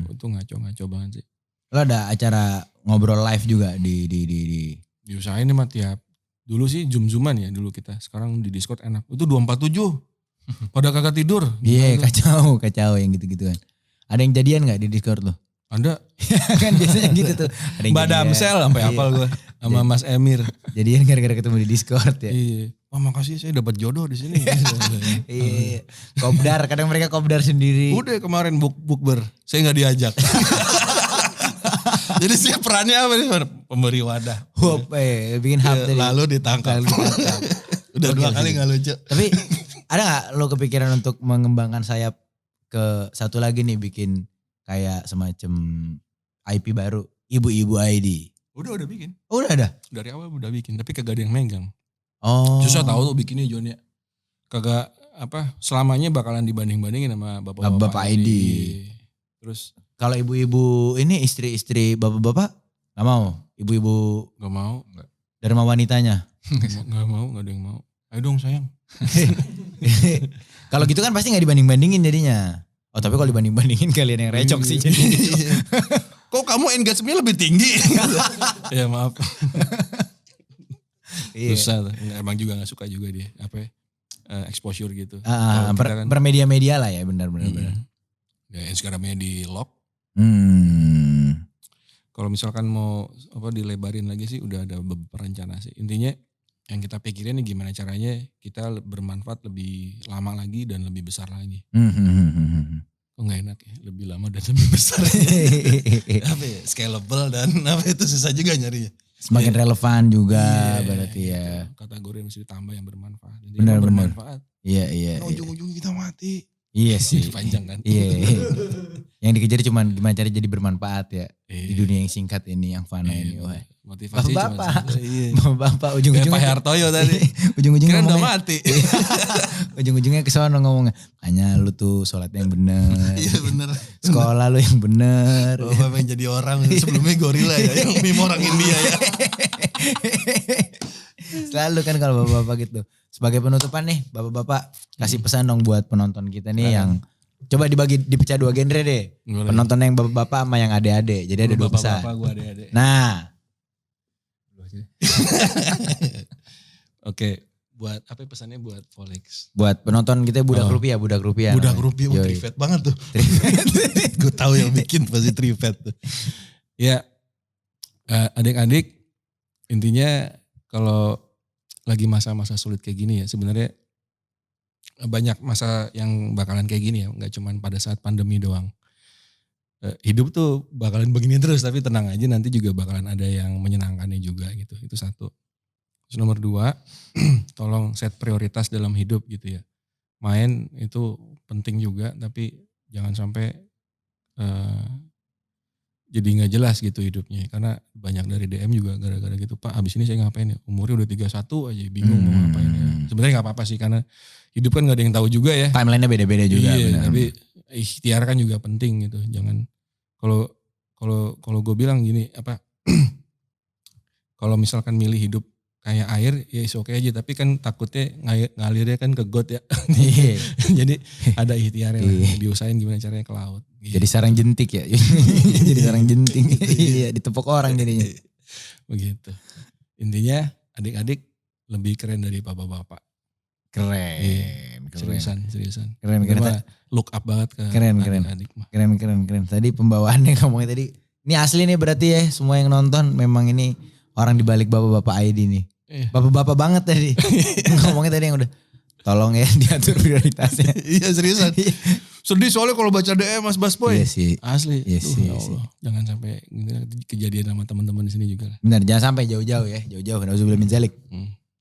Itu ngaco-ngaco banget sih. Lo ada acara ngobrol live juga di Diusahain nih mah tiap. Dulu sih zoom-zooman ya dulu kita. Sekarang di Discord enak. Itu 247. Pada kagak tidur. Iya kacau yang gitu-gituan. Ada yang jadian gak di Discord lo? Ada. Kan biasanya gitu tuh. Mbak Damsel sampai hafal gue. Sama Mas Emir. Jadian gara-gara ketemu di Discord ya. Iya. Wah makasih saya dapat jodoh di sini. Iya. Kopdar, kadang mereka kopdar sendiri. Udah kemarin bukber, saya nggak diajak. Jadi sih perannya apa nih? Pemberi wadah. Bikin hub tadi. Lalu ditangkap. Udah 2 kali nggak lucu. Tapi ada nggak lo kepikiran untuk mengembangkan sayap ke satu lagi nih bikin kayak semacam IP baru, Ibu-Ibu ID? Udah bikin. Oh, udah ada? Dari awal udah bikin, tapi kagak ada yang megang. Oh. Susah tahu tuh bikinnya John ya. Kagak selamanya bakalan dibanding-bandingin sama bapak-bapak ID. Terus kalau ibu-ibu ini istri-istri bapak-bapak nggak mau? Ibu-ibu nggak mau. Dharma wanitanya? Nggak mau, nggak ada yang mau. Ayo dong sayang. Kalau gitu kan pasti nggak dibanding-bandingin jadinya. Oh tapi kalau dibanding-bandingin kalian yang recok sih jadinya. Kok kamu engagement-nya lebih tinggi? Ya maaf. Susah tuh. Emang juga gak suka juga dia. Exposure gitu. Kalau kita kan, Bermedia-media lah ya benar-benar. ya Instagramnya di lock. Kalau misalkan mau dilebarin lagi sih udah ada beberapa rencana sih. Intinya yang kita pikirin nih gimana caranya kita bermanfaat lebih lama lagi dan lebih besar lagi. Kok gak enak ya, lebih lama dan lebih besar. Scalable dan itu susah juga nyarinya. Semakin relevan juga berarti ya. Kategori yang mesti ditambah yang bermanfaat. Jadi Benar. bermanfaat. Iya. Ujung-ujungnya kita mati. Iya sih. Panjang kan. Iya. Yang dikejar cuma gimana cara jadi bermanfaat ya. Di dunia yang singkat ini, yang fana ini. Wah. Motivasi Bapak ujung-ujungnya. Pak Hartoyo tadi. Ujung-ujungnya Kira udah ngomongnya, mati. ujung-ujungnya ke sono ngomongnya. Hanya lu tuh sholatnya yang bener. Iya bener. Sekolah lu yang bener. Bapak pengen jadi orang. Sebelumnya gorila ya. Yang meme orang India ya. Selalu kan kalau bapak-bapak gitu. Sebagai penutupan nih, bapak-bapak kasih pesan dong buat penonton kita nih yang coba dipecah 2 genre deh. Boleh. Penonton yang bapak-bapak sama yang adik-adik. Jadi ada 2 pesan. Bapak gue adik-adik. Nah, Oke, buat apa pesannya buat Volix? buat penonton kita budak rupiah. Budak namanya. rupiah, Yoi. trivet banget tuh. Gue tahu yang bikin pasti trivet tuh. Ya, adik-adik intinya kalau lagi masa-masa sulit kayak gini ya sebenarnya banyak masa yang bakalan kayak gini ya, nggak cuma pada saat pandemi doang. Hidup tuh bakalan begini terus, tapi tenang aja nanti juga bakalan ada yang menyenangkannya juga gitu. Itu satu. Terus nomor 2, tolong set prioritas dalam hidup gitu ya. Main itu penting juga, tapi jangan sampai jadi nggak jelas gitu hidupnya. Karena banyak dari DM juga gara-gara gitu, Pak abis ini saya ngapain ya? Umurnya udah 31 aja, bingung mau ngapain ya. Sebenarnya nggak apa-apa sih, karena hidup kan nggak ada yang tahu juga ya. Timeline-nya beda-beda juga. Iya, Benar. tapi ikhtiar kan juga penting gitu. Jangan kalau gue bilang gini kalau misalkan milih hidup kayak air ya oke aja, tapi kan takutnya ngalirnya kan ke got ya. Jadi ada ikhtiarnya lah, diusahain gimana caranya ke laut. Gitu. Jadi sarang jentik ya. Jadi sarang jentik. Iya, ditepok orang jadinya. Begitu. Intinya adik-adik lebih keren dari bapak-bapak. Keren. Seriusan. Keren. Look up banget ke Keren. adik-adik mah. Keren. Tadi pembawaannya ngomongnya tadi. Ini asli nih berarti ya, semua yang nonton memang ini orang dibalik bapak-bapak ID nih. Bapak-bapak banget tadi. Ngomongnya tadi yang udah tolong ya diatur prioritasnya. Iya seriusan. Sedih soalnya kalau baca DM Mas Basboy. Iya sih. Asli. Iya sih. Jangan sampai kejadian sama teman-teman di sini juga lah. Benar, jangan sampai jauh-jauh ya. Jauh-jauh. Nauzubillah min zalik.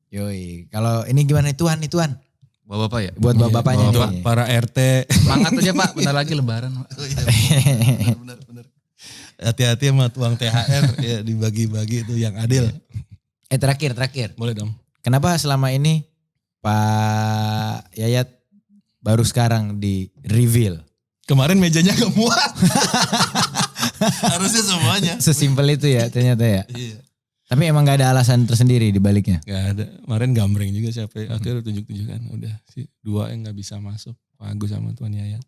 Yoi. Kalau ini gimana Tuan? Bapak-bapak ya? Buat bapak-bapaknya nih. Para RT. Semangat aja Pak, bentar lagi lebaran Pak. Benar. Hati-hati sama tuang THR ya, dibagi-bagi itu yang adil. Terakhir. Boleh dong. Kenapa selama ini Pak Yayat baru sekarang di reveal? Kemarin mejanya gak muat. Harusnya semuanya. Sesimpel itu ya ternyata ya. Iya. Tapi emang gak ada alasan tersendiri di baliknya? Gak ada. Kemarin gambreng juga siapa. Akhirnya tunjuk-tunjukkan. Udah sih 2 yang gak bisa masuk. Pak Agus sama Tuan Yayat.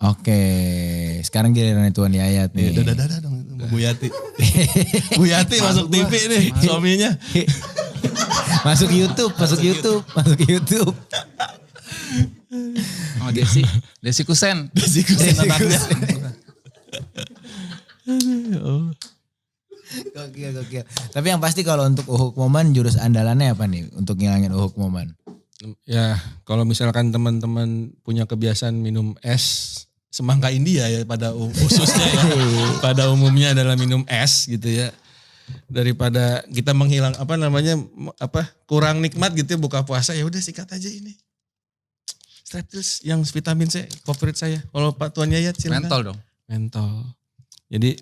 Oke. Sekarang giliran Tuan Yayat nih. Dadah dong. Bu Yati. Bu Yati masuk TV nih suaminya. Masuk YouTube. Oh Desi Kusen. Anaknya. Gokil. Tapi yang pasti kalau untuk Uhuk Moman jurus andalannya apa nih untuk ngilangin Uhuk Moman? Ya kalau misalkan teman-teman punya kebiasaan minum es semangka India ya pada khususnya ya. Pada umumnya adalah minum es gitu ya. Daripada kita menghilang kurang nikmat gitu ya buka puasa, ya udah sikat aja ini. Strepsils yang vitamin C favorit saya. Kalau Pak Tuan Yayat silakan. Mentol dong. Mentol. Jadi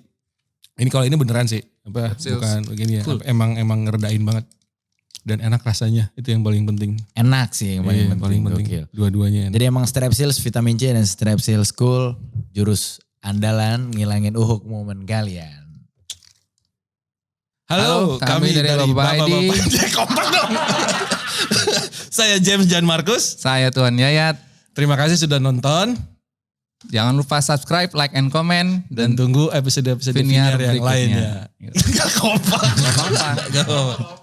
ini kalau ini beneran sih, bukan begini ya. Emang ngeredain banget dan enak rasanya, itu yang paling penting. Enak sih yang paling penting. Gokil. Dua-duanya enak. Jadi emang Strepsils vitamin C dan Strepsils Cool jurus andalan ngilangin Uhuk Moman kalian. Halo, kami dari Bapak-Bapak. Kompak dong. Saya James Jan Markus. Saya Tuan Yayat. Terima kasih sudah nonton. Jangan lupa subscribe, like, and comment. Dan tunggu episode-episode Viniar yang berikutnya. lainnya. Gak kompak. Gak apa-apa.